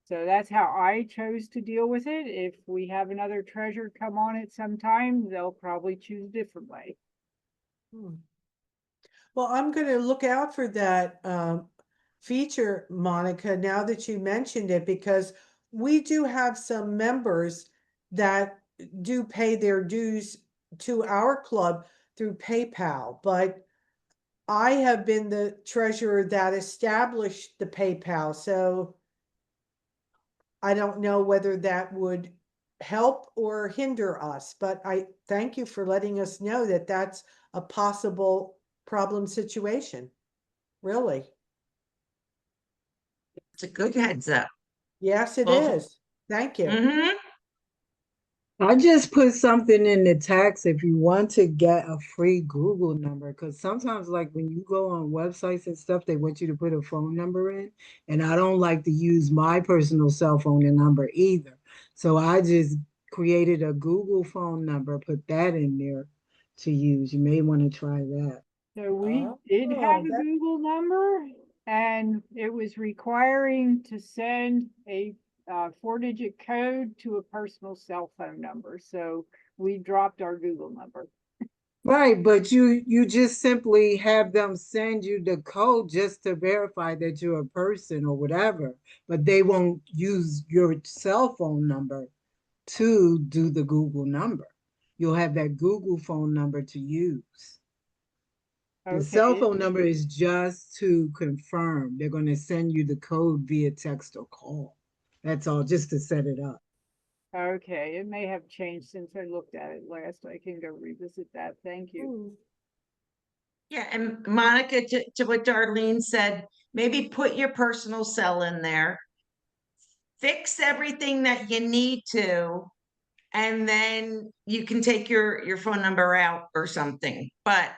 So that's how I chose to deal with it. If we have another treasurer come on it sometime, they'll probably choose a different way. Well, I'm going to look out for that feature, Monica, now that you mentioned it, because we do have some members that do pay their dues to our club through PayPal, but I have been the treasurer that established the PayPal, so I don't know whether that would help or hinder us, but I thank you for letting us know that that's a possible problem situation. Really. It's a good heads up. Yes, it Well, is. Thank you. mhm. I just put something in the text if you want to get a free Google number, because sometimes, like when you go on websites and stuff, they want you to put a phone number in, and I don't like to use my personal cell phone number either. So I just created a Google phone number, put that in there to use. You may want to try that. So we did have Oh, a that- Google number, and it was requiring to send a 4-digit code to a personal cell phone number. So we dropped our Google number. Right, but you just simply have them send you the code just to verify that you're a person or whatever, but they won't use your cell phone number to do the Google number. You'll have that Google phone number to use. The cell Okay, phone number is just to confirm. They're going to send you the code via text or call. That's all, just to set it up. okay. It may have changed since I looked at it last. I can go revisit that. Thank you. Hmm. Yeah, and Monica, to what Darlene said, maybe put your personal cell in there, fix everything that you need to, and then you can take your phone number out or something. But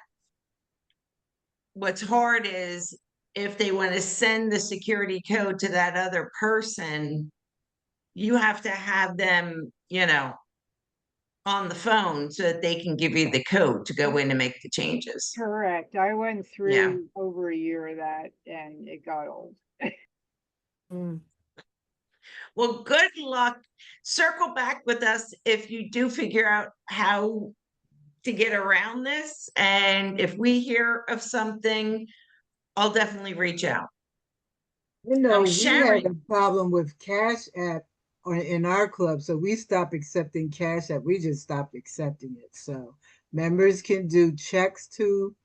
what's hard is if they want to send the security code to that other person, you have to have them, on the phone so that they can give you the code to go in and make the changes. Correct. I went Yeah. through over a year of that and it got old. Hmm. Well, good luck. Circle back with us if you do figure out how to get around this. And if we hear of something, I'll definitely reach out. You know, we Sharon, had a problem with Cash App in our club, so we stopped accepting Cash App. We just stopped accepting it. So members can do checks to.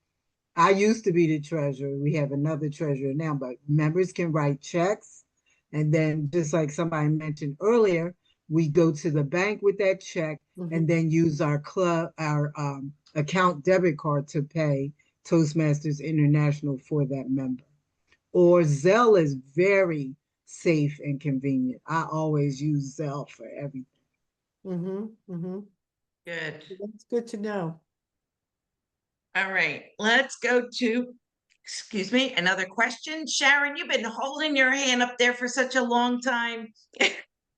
I used to be the treasurer. We have another treasurer now, but members can write checks. And then, just like somebody mentioned earlier, we go to the bank with that check and then use our account debit card to pay Toastmasters International for that member. Or Zelle is very safe and convenient. I always use Zelle for everything. good. That's good to know. All right, let's go to, excuse me, another question. Sharon, you've been holding your hand up there for such a long time.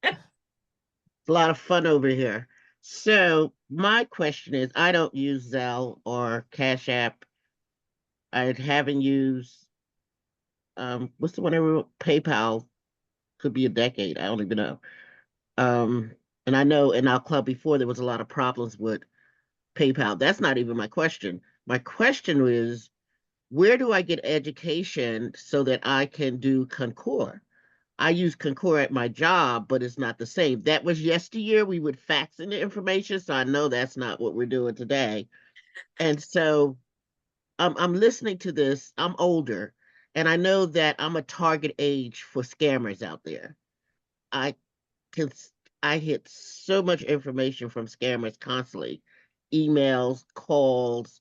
It's a lot of fun over here. So my question is, I don't use Zelle or Cash App. I haven't used what's the one I wrote? PayPal. Could be a decade. I don't even know. Um, and I know in our club before there was a lot of problems with PayPal. That's not even my question. My question is, where do I get education so that I can do Concur? I use Concur at my job, but it's not the same. That was yesteryear. We would fax in the information, so I know that's not what we're doing today. And so I'm listening to this. I'm older, and I know that I'm a target age for scammers out there. I can I hit so much information from scammers constantly, emails, calls,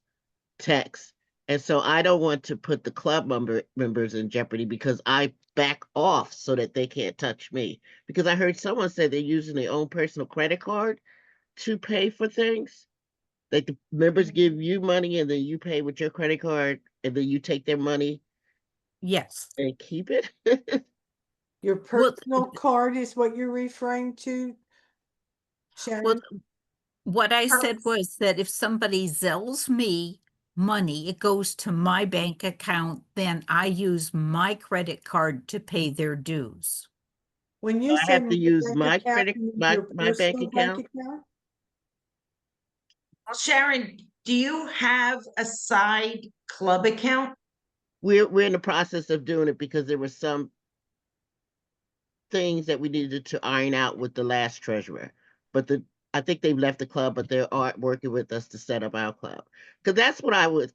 texts. And so I don't want to put the club members in jeopardy because I back off so that they can't touch me. Because I heard someone say they're using their own personal credit card to pay for things. Like the members give you money and then you pay with your credit card and then you take their money Yes. and keep it. Your Well, personal card is what you're referring to, well, Sharon? what I said was that if somebody Zells me money, it goes to my bank account, then I use my credit card to pay their dues. When So you I say have to use bank my account, credit, you mean my your my bank personal bank account. account? Well, Sharon, do you have a side club account? We're in the process of doing it because there were some things that we needed to iron out with the last treasurer. But I think they've left the club, but they are working with us to set up our club. Because that's what I was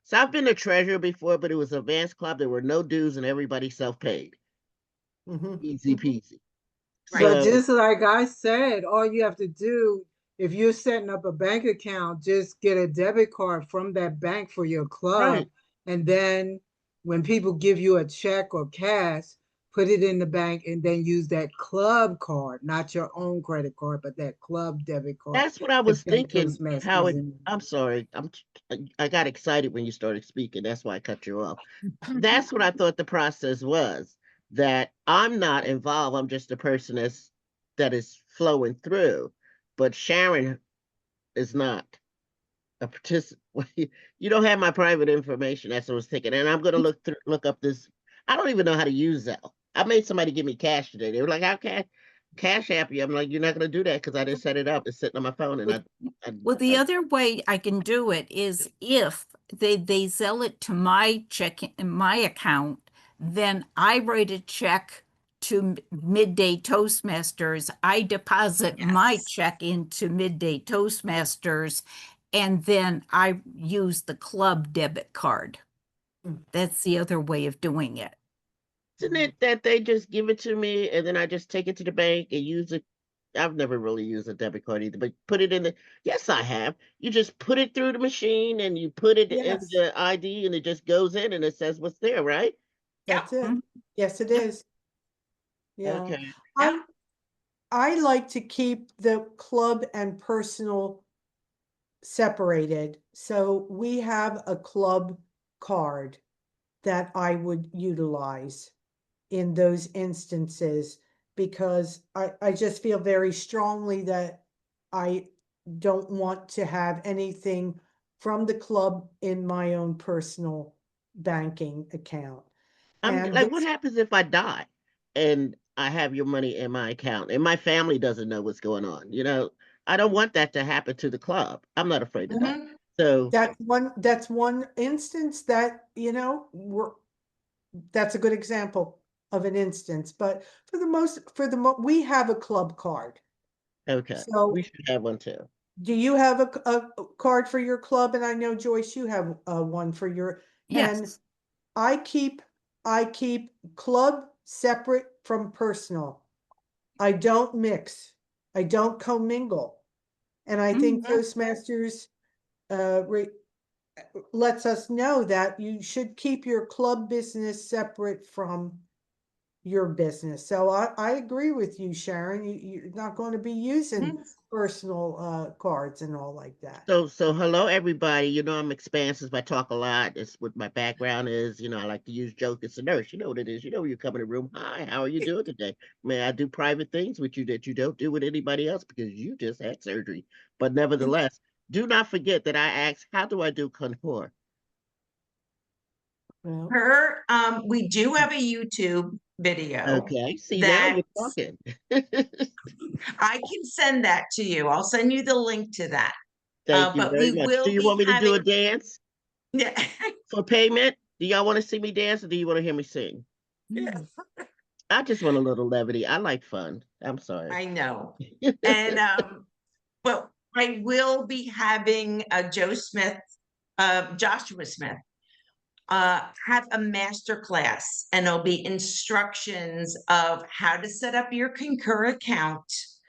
so I've been a treasurer before, but it was advanced club. There were no dues and everybody self-paid. Easy peasy. But So just like I said, all you have to do, if you're setting up a bank account, just get a debit card from that bank for your club. right. And then when people give you a check or cash, put it in the bank and then use that club card, not your own credit card, but that club debit card That's what I to was pay thinking. How Toastmasters. it I'm sorry. I got excited when you started speaking. That's why I cut you off. That's what I thought the process was. That I'm not involved. I'm just a person that's that is flowing through, but Sharon is not a participant. You don't have my private information. That's what I was thinking. And I'm gonna look up this. I don't even know how to use Zelle. I made somebody give me cash today. They were like, "How can cash app you?" I'm like, "You're not gonna do that because I didn't set it up. It's sitting on my phone." And Well, the other way I can do it is if they sell it to my check in my account, then I write a check to Midday Toastmasters. I deposit my Yes. check into Midday Toastmasters, and then I use the club debit card. Mm. That's the other way of doing it. isn't it that they just give it to me and then I just take it to the bank and use it? I've never really used a debit card either, but put it in the, yes, I have. You just put it through the machine and you put it in Yes, the ID and it just goes in and it says what's there, right? that's it. Mhm. Yes, it Yep. is. Yeah. Okay. Yep. I like to keep the club and personal separated. So we have a club card that I would utilize in those instances because I just feel very strongly that I don't want to have anything from the club in my own personal banking account. I'm And like, what this, happens if I die and I have your money in my account and my family doesn't know what's going on? I don't want that to happen to the club. I'm not afraid to die. Mhm. So, that's one instance that, that's a good example of an instance, but we have a club card. okay, So we should have one too. do you have a card for your club? And I know Joyce, you have one for your, and Yes. I keep, I keep club separate from personal. I don't mix. I don't commingle. And I think Mhm. Toastmasters, lets us know that you should keep your club business separate from your business. So I agree with you, Sharon. You're not going to be using Mhm. personal cards and all like that. So hello everybody. I'm expansive. I talk a lot. It's what my background is. I like to use joke. It's a nurse. You know what it is. When you come in the room. Hi, how are you doing today? May I do private things with you that you don't do with anybody else because you just had surgery. But nevertheless, do not forget that I asked, how do I do contour? Well, We do have a YouTube video Okay, see now that you're talking. I can send that to you. I'll send you the link to that. Thank you But very we much. Do will you be want me to do a having, dance yeah, for payment? Do y'all want to see me dance or do you want to hear me sing? yeah, I just want a little levity. I like fun. I'm sorry. I know. And but I will be having Joshua Smith, have a master class, and there'll be instructions of how to set up your Concur account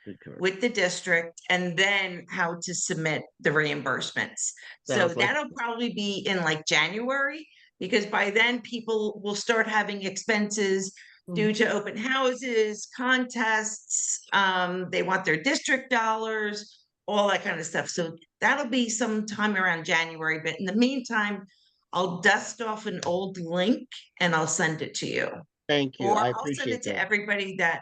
Good girl. with the district and then how to submit the reimbursements. So Sounds like that'll probably be in like January, because by then people will start having expenses due to open houses, contests, they want their district dollars, all that kind of stuff. So that'll be sometime around January. But in the meantime, I'll dust off an old link and I'll send it to you. thank you. Or I I'll send it appreciate to that. everybody that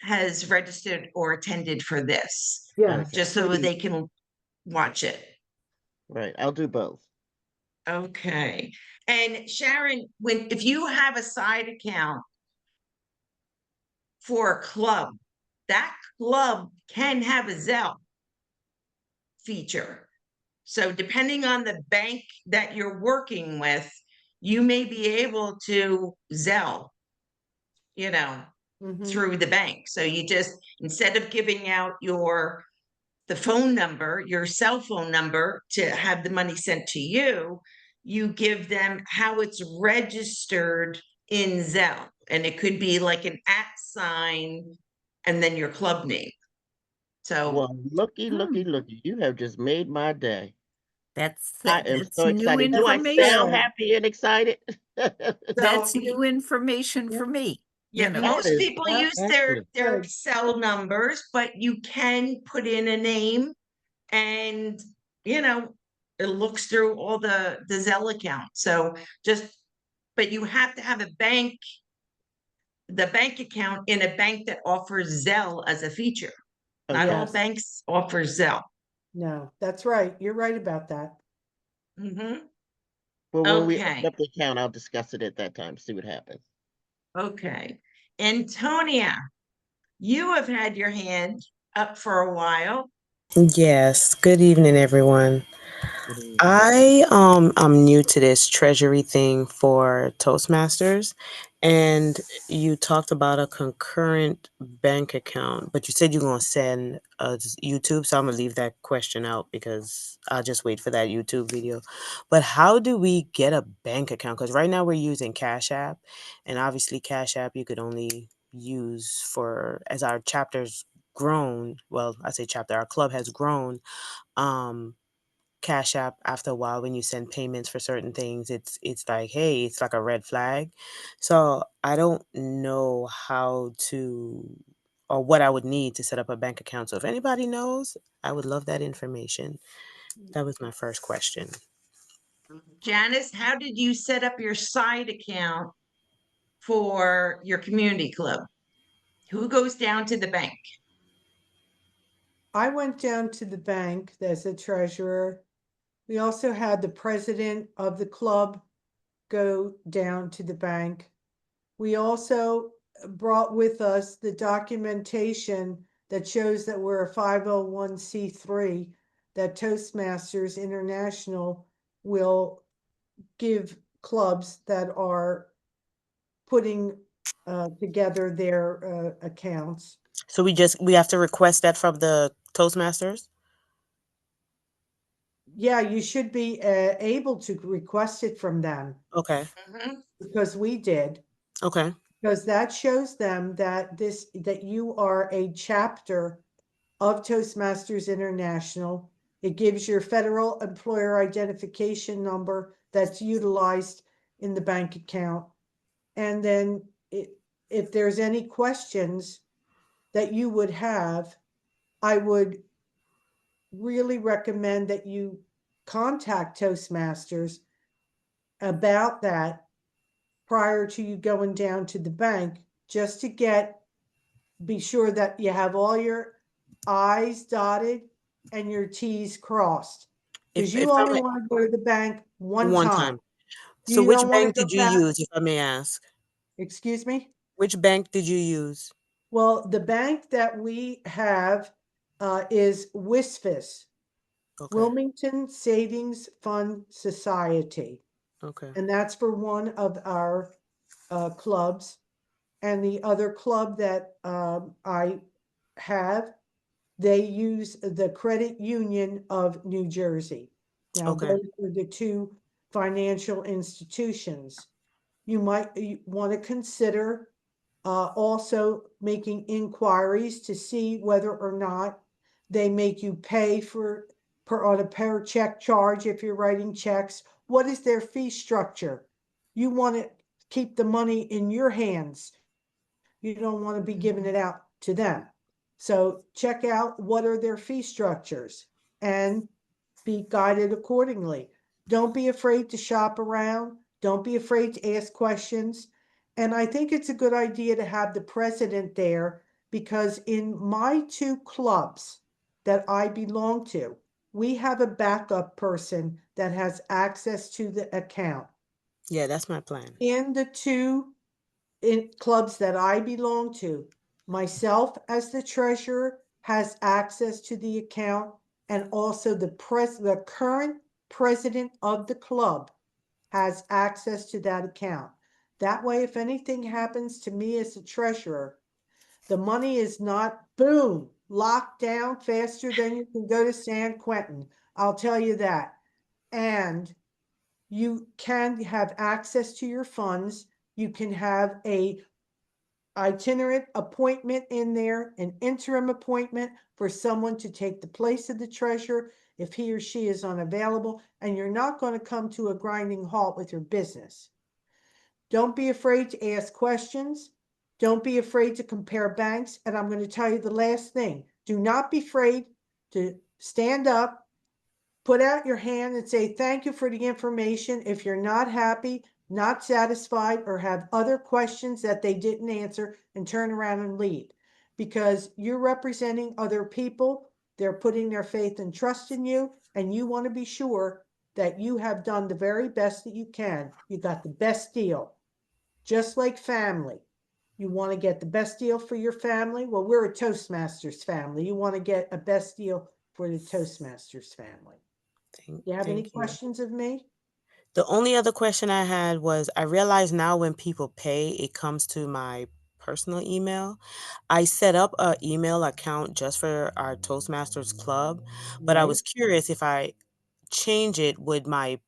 has registered or attended for this, yes, just so please. they can watch it. Right. I'll do both. Okay. And Sharon, if you have a side account for a club, that club can have a Zelle feature. So depending on the bank that you're working with, you may be able to Zelle, you know, Mhm. through the bank. So you just, instead of giving out the phone number, your cell phone number to have the money sent to you, you give them how it's registered in Zelle. And it could be like an @ and then your club name. So, Well, looky, looky, Hmm. looky. You have just made my day. That's I am that's so new excited. Do I sound information. Good. happy and excited? so That's new information for me. yeah, That most is people use their excellent. their Good. cell numbers, but you can put in a name and you know it looks through all the Zelle account. So just, but you have to have a bank the bank account in a bank that offers Zelle as a feature. Not all Yes. banks offer Zelle. No, that's right. You're right about that. Mhm. Well, when we open Okay, up the account, I'll discuss it at that time, see what happens. okay. Antonia, you have had your hand up for a while. Yes, good evening, everyone. Good evening. I'm new to this treasury thing for Toastmasters, and you talked about a concurrent bank account, but you said you're gonna send YouTube, so I'm gonna leave that question out because I'll just wait for that YouTube video. But how do we get a bank account? Because right now we're using Cash App, and obviously Cash App you could only use for as our chapters grown. Well, I say chapter, our club has grown. Um, Cash App after a while when you send payments for certain things, it's like, hey, it's like a red flag. So I don't know how to or what I would need to set up a bank account. So if anybody knows, I would love that information. That was my first question. Janice, how did you set up your side account for your community club? Who goes down to the bank? I went down to the bank as a treasurer. We also had the president of the club go down to the bank. We also brought with us the documentation that shows that we're a 501c3, that Toastmasters International will give clubs that are putting together their accounts. So we have to request that from the Toastmasters? Yeah, you should be able to request it from them Okay. Mhm. because we did. Okay. Because that shows them that you are a chapter of Toastmasters International. It gives your federal employer identification number that's utilized in the bank account. And then if there's any questions that you would have, I would really recommend that you contact Toastmasters about that prior to you going down to the bank, just to be sure that you have all your I's dotted and your T's crossed. Because If you I'm only want to go to the bank one one time. time. So You which don't want to bank go did you back. use, if I may ask? Excuse me? Which bank did you use? Well, the bank that we have is WISFIS, Okay. Wilmington Savings Fund Society. Okay. And that's for one of our clubs. And the other club that I have, they use the Credit Union of New Jersey. Now, Okay. those are the two financial institutions. You might want to consider also making inquiries to see whether or not they make you pay on a per check charge if you're writing checks. What is their fee structure? You want to keep the money in your hands. You don't want to be giving it out to them. So check out what are their fee structures and be guided accordingly. Don't be afraid to shop around. Don't be afraid to ask questions. And I think it's a good idea to have the president there because in my two clubs that I belong to, we have a backup person that has access to the account. Yeah, that's my plan. In the two clubs that I belong to, myself as the treasurer has access to the account, and also the current president of the club has access to that account. That way, if anything happens to me as the treasurer, the money is not, boom, locked down faster than you can go to San Quentin. I'll tell you that. And you can have access to your funds. You can have a itinerant appointment in there, an interim appointment for someone to take the place of the treasurer if he or she is unavailable, and you're not going to come to a grinding halt with your business. Don't be afraid to ask questions. Don't be afraid to compare banks. And I'm going to tell you the last thing. Do not be afraid to stand up, put out your hand and say, thank you for the information. If you're not happy, not satisfied or have other questions that they didn't answer and turn around and leave. Because you're representing other people, they're putting their faith and trust in you, and you want to be sure that you have done the very best that you can. You got the best deal, just like family. You want to get the best deal for your family. Well, we're a Toastmasters family. You want to get a best deal for the Toastmasters family. You have any Thank you. questions of me? The only other question I had was I realize now when people pay, it comes to my personal email. I set up a email account just for our Toastmasters club, but I Right. was curious if I change it with my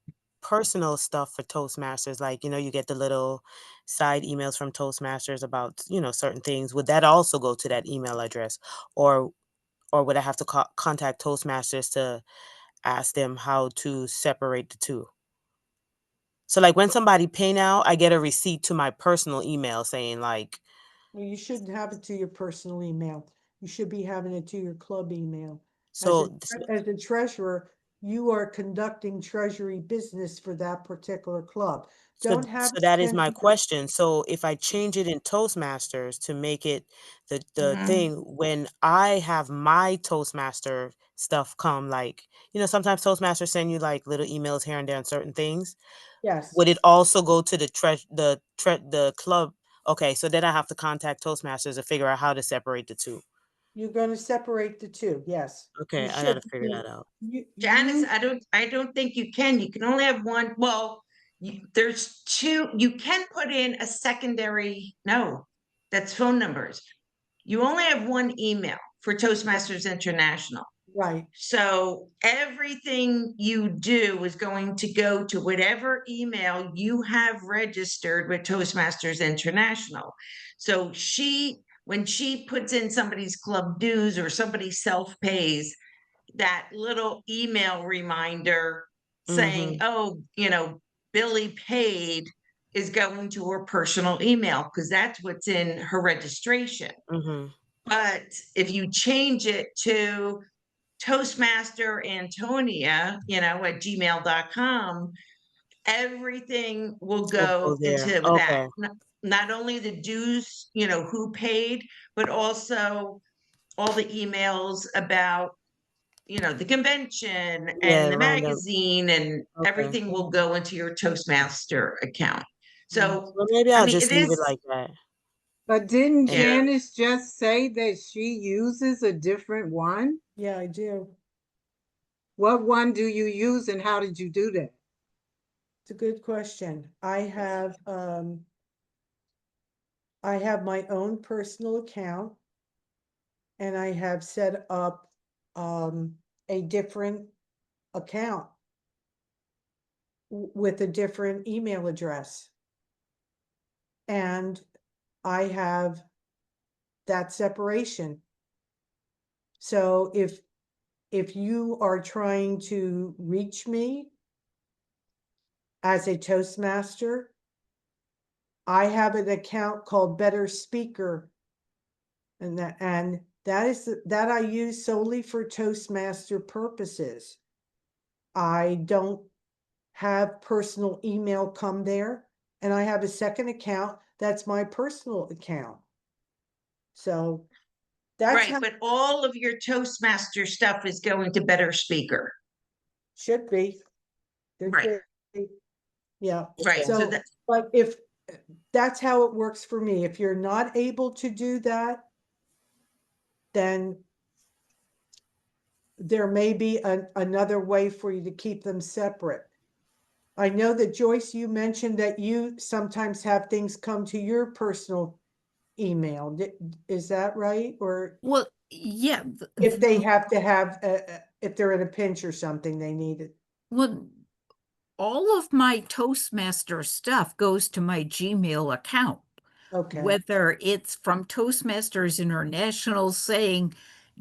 personal stuff for Toastmasters, like, you get the little side emails from Toastmasters about, certain things. Would that also go to that email address? Or would I have to contact Toastmasters to ask them how to separate the two? So like when somebody pay now, I get a receipt to my personal email saying like, Well, you shouldn't have it to your personal email. You should be having it to your club email. so As a treasurer, you are conducting treasury business for that particular club. so Don't have so it that is sent my to your, question. So if I change it in Toastmasters to make it the Mhm. thing, when I have my Toastmaster stuff come, like, sometimes Toastmasters send you like little emails here and there on certain things. yes, Would it also go to the club? Okay, so then I have to contact Toastmasters to figure out how to separate the two. you're going to separate the two. Yes. Okay, You I should gotta figure be, that out. Janice, you, I don't think you can. You can only have one. Well, there's two. You can put in a secondary. No, that's phone numbers. You only have one email for Toastmasters International. right. So everything you do is going to go to whatever email you have registered with Toastmasters International. So when she puts in somebody's club dues or somebody self-pays, that little email reminder saying, Mm-hmm. oh, Billy paid is going to her personal email because that's what's in her registration. Mm-hmm. But if you change it to Toastmaster Antonia, at gmail.com, everything will We'll go go there. into that. Okay. Not only the dues, who paid, but also all the emails about, the convention and Yeah, the random. magazine and Okay. everything will go into your Toastmaster account. So, Well, maybe I I'll mean, just it leave it is, like that. But didn't And yeah, Janice just say that she uses a different one? Yeah, I do. What one do you use and how did you do that? It's a good question. I have my own personal account and I have set up a different account with a different email address. And I have that separation. So if you are trying to reach me as a Toastmaster, I have an account called Better Speaker, and that I use solely for Toastmaster purposes. I don't have personal email come there, and I have a second account that's my personal account. So that's right. how it But all of your Toastmaster stuff is going to Better Speaker. should be. There Right, should be. Yeah. right. So So, that, but if that's how it works for me, if you're not able to do that, then there may be another way for you to keep them separate. I know that Joyce, you mentioned that you sometimes have things come to your personal email. Is that right? Or Well, yeah. if they have to have, if they're in a pinch or something, they need it. Well, all of my Toastmaster stuff goes to my Gmail account, Okay. whether it's from Toastmasters International saying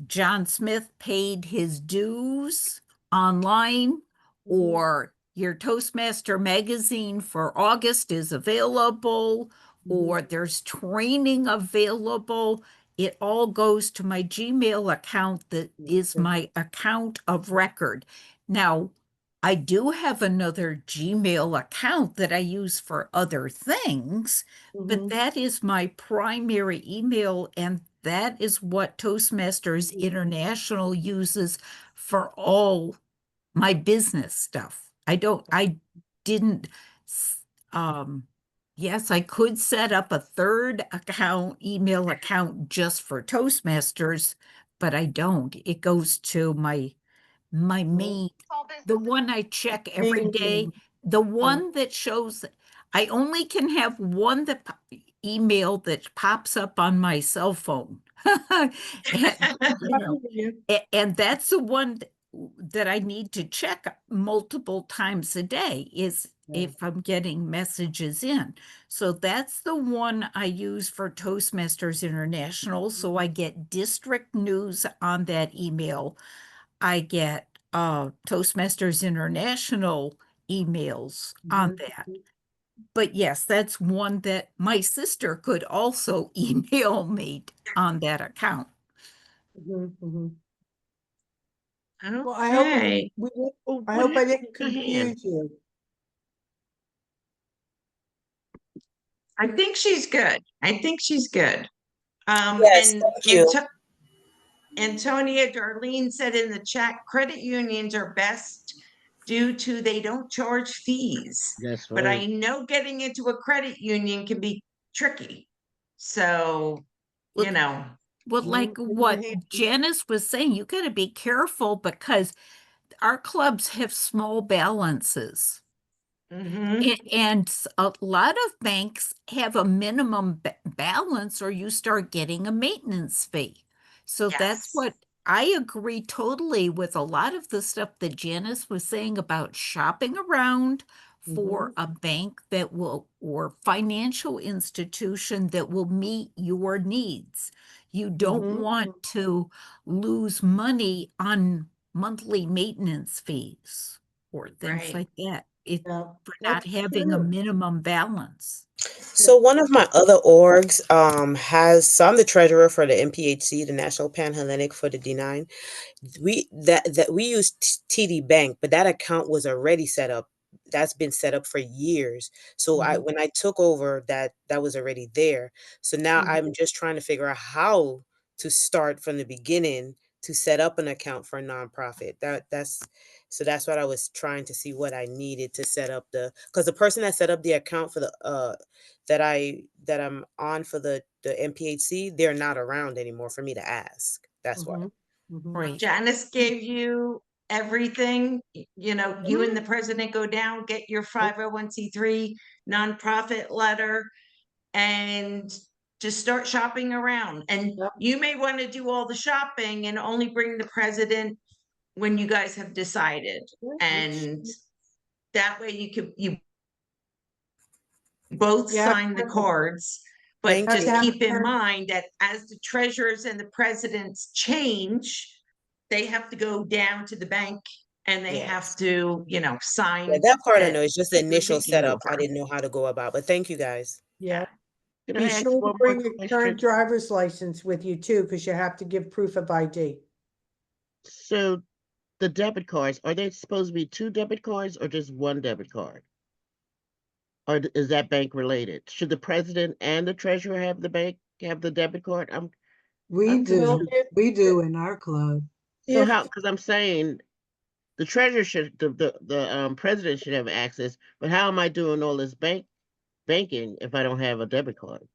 John Smith paid his dues online, Mhm. or your Toastmaster magazine for August is available, Mhm. or there's training available. It all goes to my Gmail account that is Okay. my account of record. Now, I do have another Gmail account that I use for other things, but Mhm. that is my primary email, and that is what Toastmasters International uses for all my business stuff. I didn't, yes, I could set up a third email account just for Toastmasters, but I don't. It goes to my main, the one I check every Main day, email. the one that shows, I only can have one email that pops up on my cell phone. And, you know, and that's the one that I need to check multiple times a day is Yeah. if I'm getting messages in. So that's the one I use for Toastmasters International. So I get district news on that email. I get Toastmasters International emails on Mhm. that. But yes, that's one that my sister could also email me on that account. Mhm, mhm. Well, Okay. Well, I what hope I happened didn't to Diane? confuse you. I think she's good. I think she's good. Yes, And thank you. Antonia Darlene said in the chat, credit unions are best due to they don't charge fees. That's But I right. know getting into a credit union can be tricky. So, Well, you know, well, like what Janice was saying, you got to be careful because our clubs have small balances. mhm, And a lot of banks have a minimum balance or you start getting a maintenance fee. So that's yes, what I agree totally with a lot of the stuff that Janice was saying about shopping around for Mhm. a bank that will, or financial institution that will meet your needs. You don't Mhm. want to lose money on monthly maintenance fees or things right. like that. It Yeah, for not that's having a true. minimum balance. So one of my other orgs has, so I'm the treasurer for the NPHC, the National Panhellenic for the D9. We use TD Bank, but that account was already set up. That's been set up for years. So Mhm. when I took over, that was already there. So now Mhm. I'm just trying to figure out how to start from the beginning to set up an account for a nonprofit. That's what I was trying to see what I needed to set up because the person that set up the account for the that I'm on for the MPHC, they're not around anymore for me to ask. That's why. Mhm. Mhm. Right. Janice gave you everything, you know, you and Mhm. the president go down, get your 501c3 nonprofit letter and just start shopping around. And Yep. you may want to do all the shopping and only bring the president when you guys have decided. And that way you both Yeah, sign the cards. But Thank have to you. just have keep in parents. mind that as the treasurers and the presidents change, they have to go down to the bank and they have Yes. to, you know, Yeah, sign that part I that know. It's just the you're initial taking setup. I over. didn't know how to go about, but thank you guys. Yeah. Can Be I ask sure to one more bring your current question? driver's license with you too, because you have to give proof of ID. So the debit cards, are they supposed to be two debit cards or just one debit card? Or is that bank related? Should the president and the treasurer have the debit card? We I'm Well, do. confused. We do in our club. So if how, because I'm saying the treasurer the president should have access, but how am I doing all this banking if I don't have a debit card?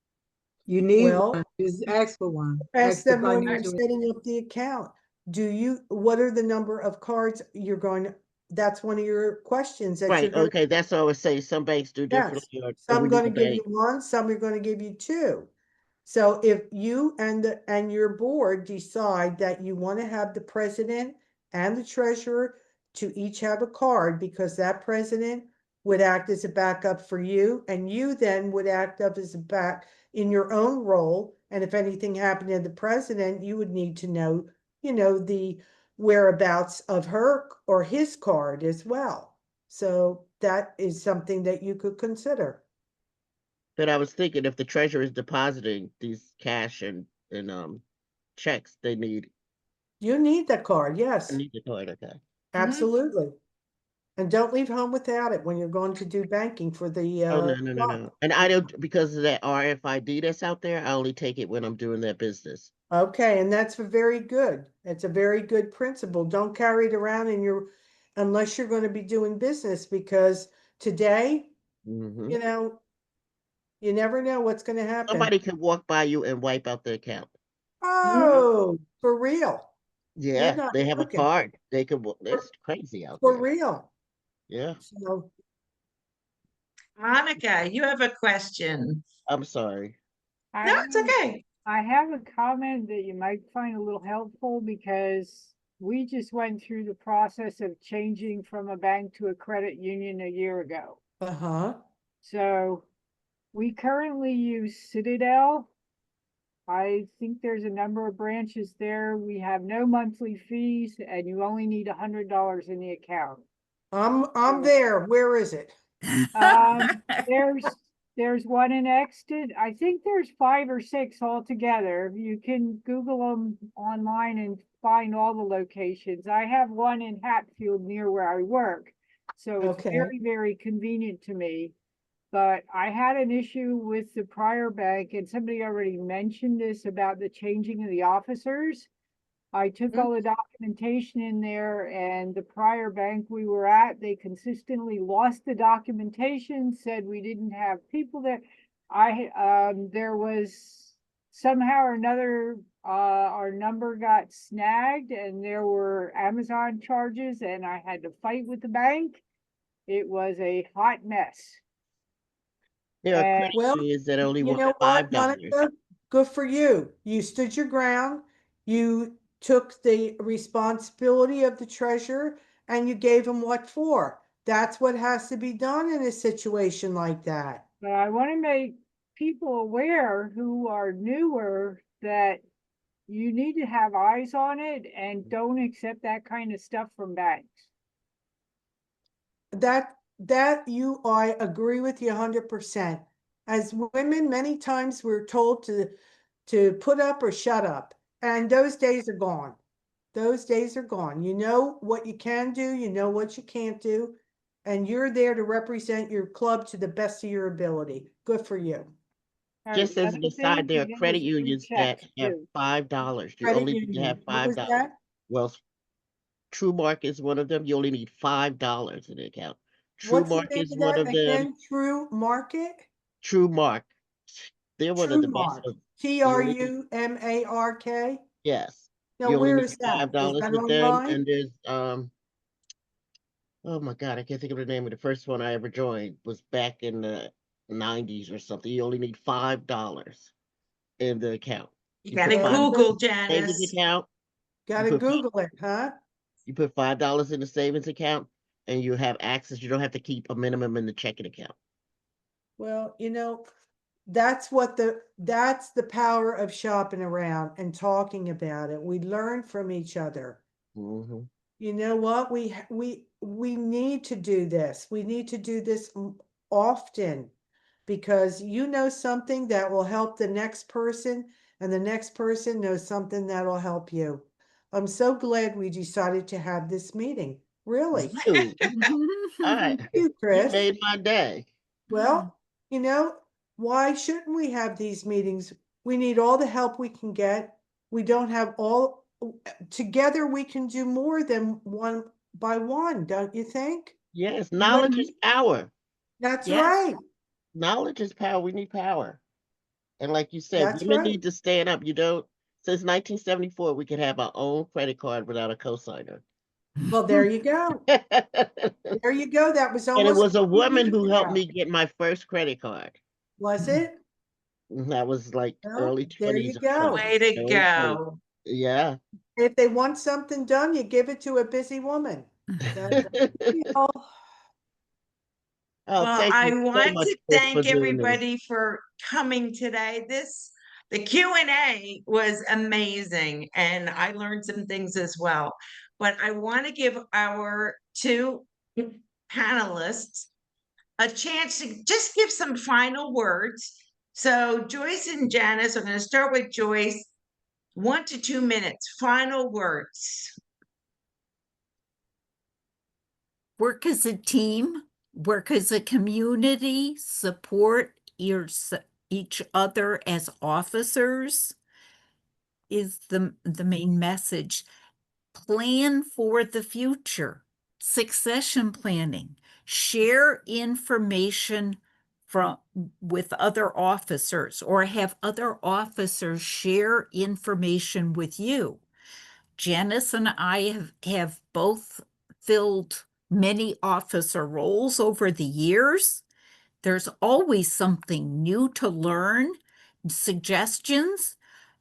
You need well, one. Just ask for one. ask Ask the them when you're financial. setting up the account. What are the number of cards you're going to, that's one of your questions that you're Right, going to, okay, that's what I was saying. Some banks do yes. differently, or Some we going need to a give bank. you one, some are going to give you two. So if you and your board decide that you want to have the president and the treasurer to each have a card, because that president would act as a backup for you, and you then would act up as a back in your own role. And if anything happened to the president, you would need to know, the whereabouts of her or his card as well. So that is something that you could consider. But I was thinking if the treasurer is depositing these cash and checks, You need that card, I yes, need the card, okay. Mhm. absolutely. And don't leave home without it when you're going to do banking for the Oh, no, no, no, club. no. And I don't, because of that RFID that's out there, I only take it when I'm doing that business. Okay, and that's very good. It's a very good principle. Don't carry it around in your, unless you're going to be doing business, because today, Hmm. you know, you never know what's going to happen. Somebody could walk by you and wipe out the account. Oh, for real. You're Yeah, not they have a joking. card. They could, For, it's crazy out for there. real. Yeah, So Monica, you have a question. I'm sorry. I No, have, it's okay. I have a comment that you might find a little helpful because we just went through the process of changing from a bank to a credit union a year ago. uh-huh. So we currently use Citadel. I think there's a number of branches there. We have no monthly fees and you only need $100 in the account. I'm there. Where is it? Um, there's one in Exton. I think there's 5 or 6 altogether. You can Google them online and find all the locations. I have one in Hatfield near where I work. So it's Okay. very, very convenient to me. But I had an issue with the prior bank, and somebody already mentioned this about the changing of the officers. I took all the documentation in there, and the prior bank we were at, they consistently lost the documentation, said we didn't have people there. There was somehow or another, our number got snagged and there were Amazon charges and I had to fight with the bank. It was a hot mess. There are And credit Well, unions that only you want know what, $5. Monica? Good for you. You stood your ground. You took the responsibility of the treasurer and you gave him what for. That's what has to be done in a situation like that. But I want to make people aware who are newer that you need to have eyes on it and don't accept that kind of stuff from banks. I agree with you 100%. As women, many times we're told to put up or shut up, and those days are gone. Those days are gone. You know what you can do, you know what you can't do, and you're there to represent your club to the best of your ability. Good for you. All right, Just the as other an thing aside, there to are get credit is free unions that checks have too. $5. You Credit only need to union. have What was $5. that? Well, TrueMark is one of them. You only need $5 in the account. What's the TrueMark name is of one that of them. again? True Market? TrueMark. They're one of True the best Mark. ones. You only need, TRUMARK. yes. Now, You only where need is that? five Is dollars that with them. online? And there's oh my God, I can't think of the name of the first one I ever joined. Was back in the 90s or something. You only need $5 in the account. You You put gotta Well, five you Google, savings Janice. account. You gotta put Google it, huh? you put $5 in the savings account, and you have access. You don't have to keep a minimum in the checking account. Well, that's the power of shopping around and talking about it. We learn from each other. Hmm. You know what? We need to do this. We need to do this often, because you know something that will help the next person, and the next person knows something that'll help you. I'm so glad we decided to have this meeting. Really. Dude, all right, Thank you, you Chris. made my day. Well, why shouldn't we have these meetings? We need all the help we can get. We don't have all, together we can do more than one by one, don't you think? Yes, What- knowledge is power. That's Yes. right. Knowledge is power. We need power. And like you said, That's women right. need to stand up. You don't, since 1974, we could have our own credit card without a cosigner. Well, there you go. And There you go. That was it almost was a 50 woman years who helped ago. me get my first credit card. Was it? And that was like Well, early there you 20s or go. Way something. to Early 20s. go. Yeah. If they want something done, you give it to a busy woman. That, oh, Oh, Well, thank I you so want much, to Chris, for thank doing this. everybody for coming today. The Q&A was amazing, and I learned some things as well. But I want to give our two panelists a chance to just give some final words. So Joyce and Janice, I'm going to start with Joyce. 1 to 2 minutes, final words. Work as a team, work as a community, support each other as officers is the main message. Plan for the future, succession planning, share information from with other officers or have other officers share information with you. Janice and I have both filled many officer roles over the years. There's always something new to learn, suggestions.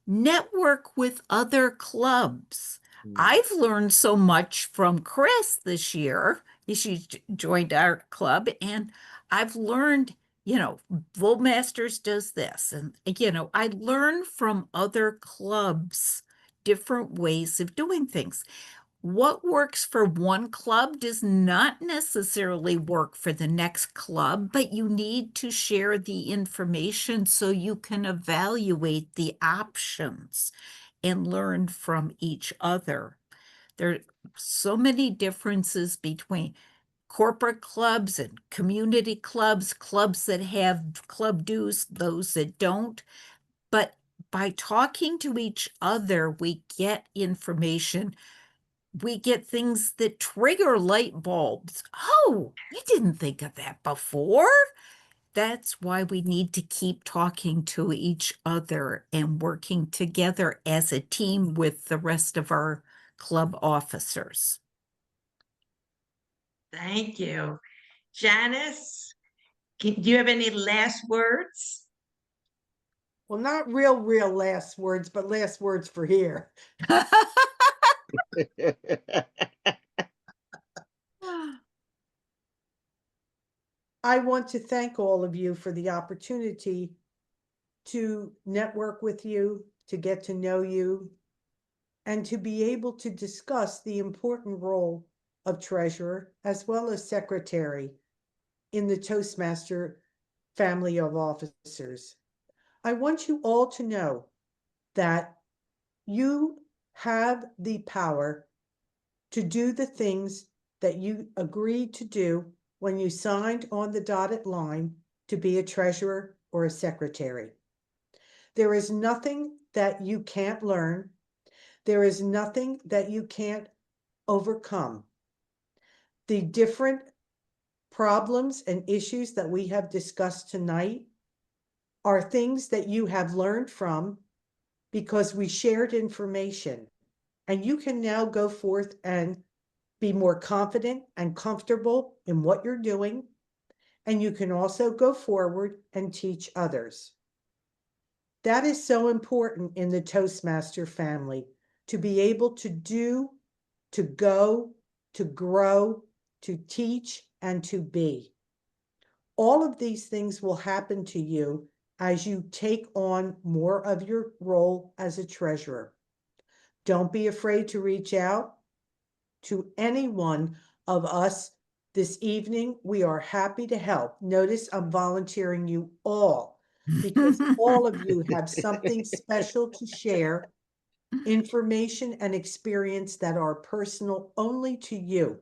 Network with other clubs. I've learned so much from Chris this year. She joined our club, and I've learned, Bullmasters does this. And, I learn from other clubs different ways of doing things. What works for one club does not necessarily work for the next club, but you need to share the information so you can evaluate the options and learn from each other. There are so many differences between corporate clubs and community clubs, clubs that have club dues, those that don't. But by talking to each other, we get information. We get things that trigger light bulbs. Oh, you didn't think of that before. That's why we need to keep talking to each other and working together as a team with the rest of our club officers. Thank you. Janice, do you have any last words? Well, not real last words, but last words for here. I want to thank all of you for the opportunity to network with you, to get to know you, and to be able to discuss the important role of treasurer as well as secretary in the Toastmaster family of officers. I want you all to know that you have the power to do the things that you agreed to do when you signed on the dotted line to be a treasurer or a secretary. There is nothing that you can't learn. There is nothing that you can't overcome. The different problems and issues that we have discussed tonight are things that you have learned from because we shared information, and you can now go forth and be more confident and comfortable in what you're doing. And you can also go forward and teach others. That is so important in the Toastmaster family, to be able to do, to go, to grow, to teach, and to be. All of these things will happen to you as you take on more of your role as a treasurer. Don't be afraid to reach out to any one of us this evening. We are happy to help. Notice I'm volunteering you all because all of you have something special to share, information and experience that are personal only to you.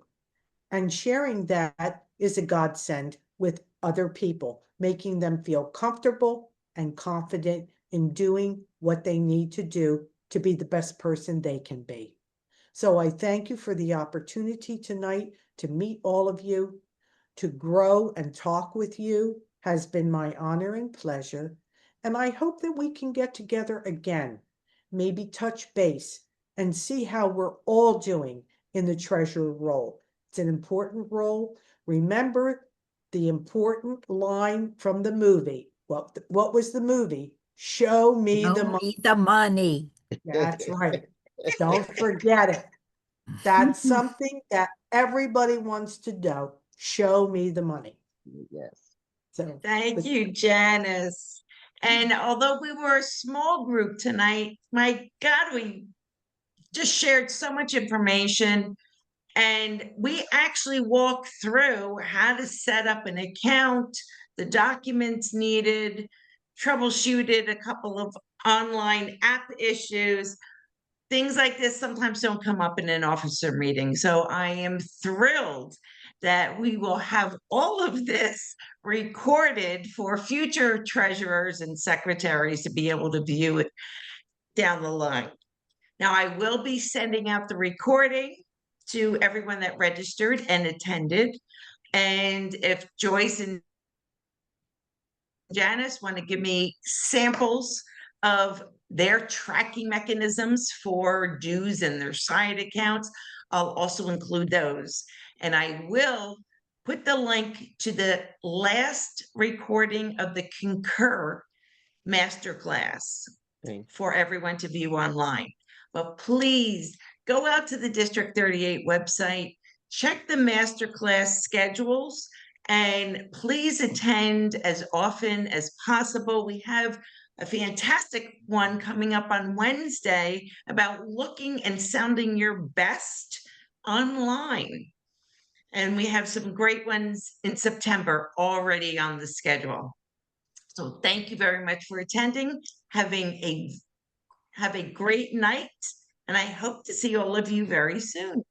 And sharing that is a godsend with other people, making them feel comfortable and confident in doing what they need to do to be the best person they can be. So I thank you for the opportunity tonight to meet all of you, to grow and talk with you has been my honor and pleasure. And I hope that we can get together again, maybe touch base and see how we're all doing in the treasurer role. It's an important role. Remember the important line from the movie. What was the movie? Show me the money. The money. That's right. Don't forget it. That's something that everybody wants to know. Show me the money. Yes. So Thank you, Janice. And although we were a small group tonight, my God, we just shared so much information. And we actually walked through how to set up an account, the documents needed, troubleshooted a couple of online app issues. Things like this sometimes don't come up in an officer meeting. So I am thrilled that we will have all of this recorded for future treasurers and secretaries to be able to view it down the line. Now, I will be sending out the recording to everyone that registered and attended. And if Joyce and Janice want to give me samples of their tracking mechanisms for dues and their side accounts, I'll also include those. And I will put the link to the last recording of the Concur Masterclass for everyone to view online. But please go out to the District 38 website, check the masterclass schedules, and please attend as often as possible. We have a fantastic one coming up on Wednesday about looking and sounding your best online. And we have some great ones in September already on the schedule. So thank you very much for attending. Have a great night, and I hope to see all of you very soon.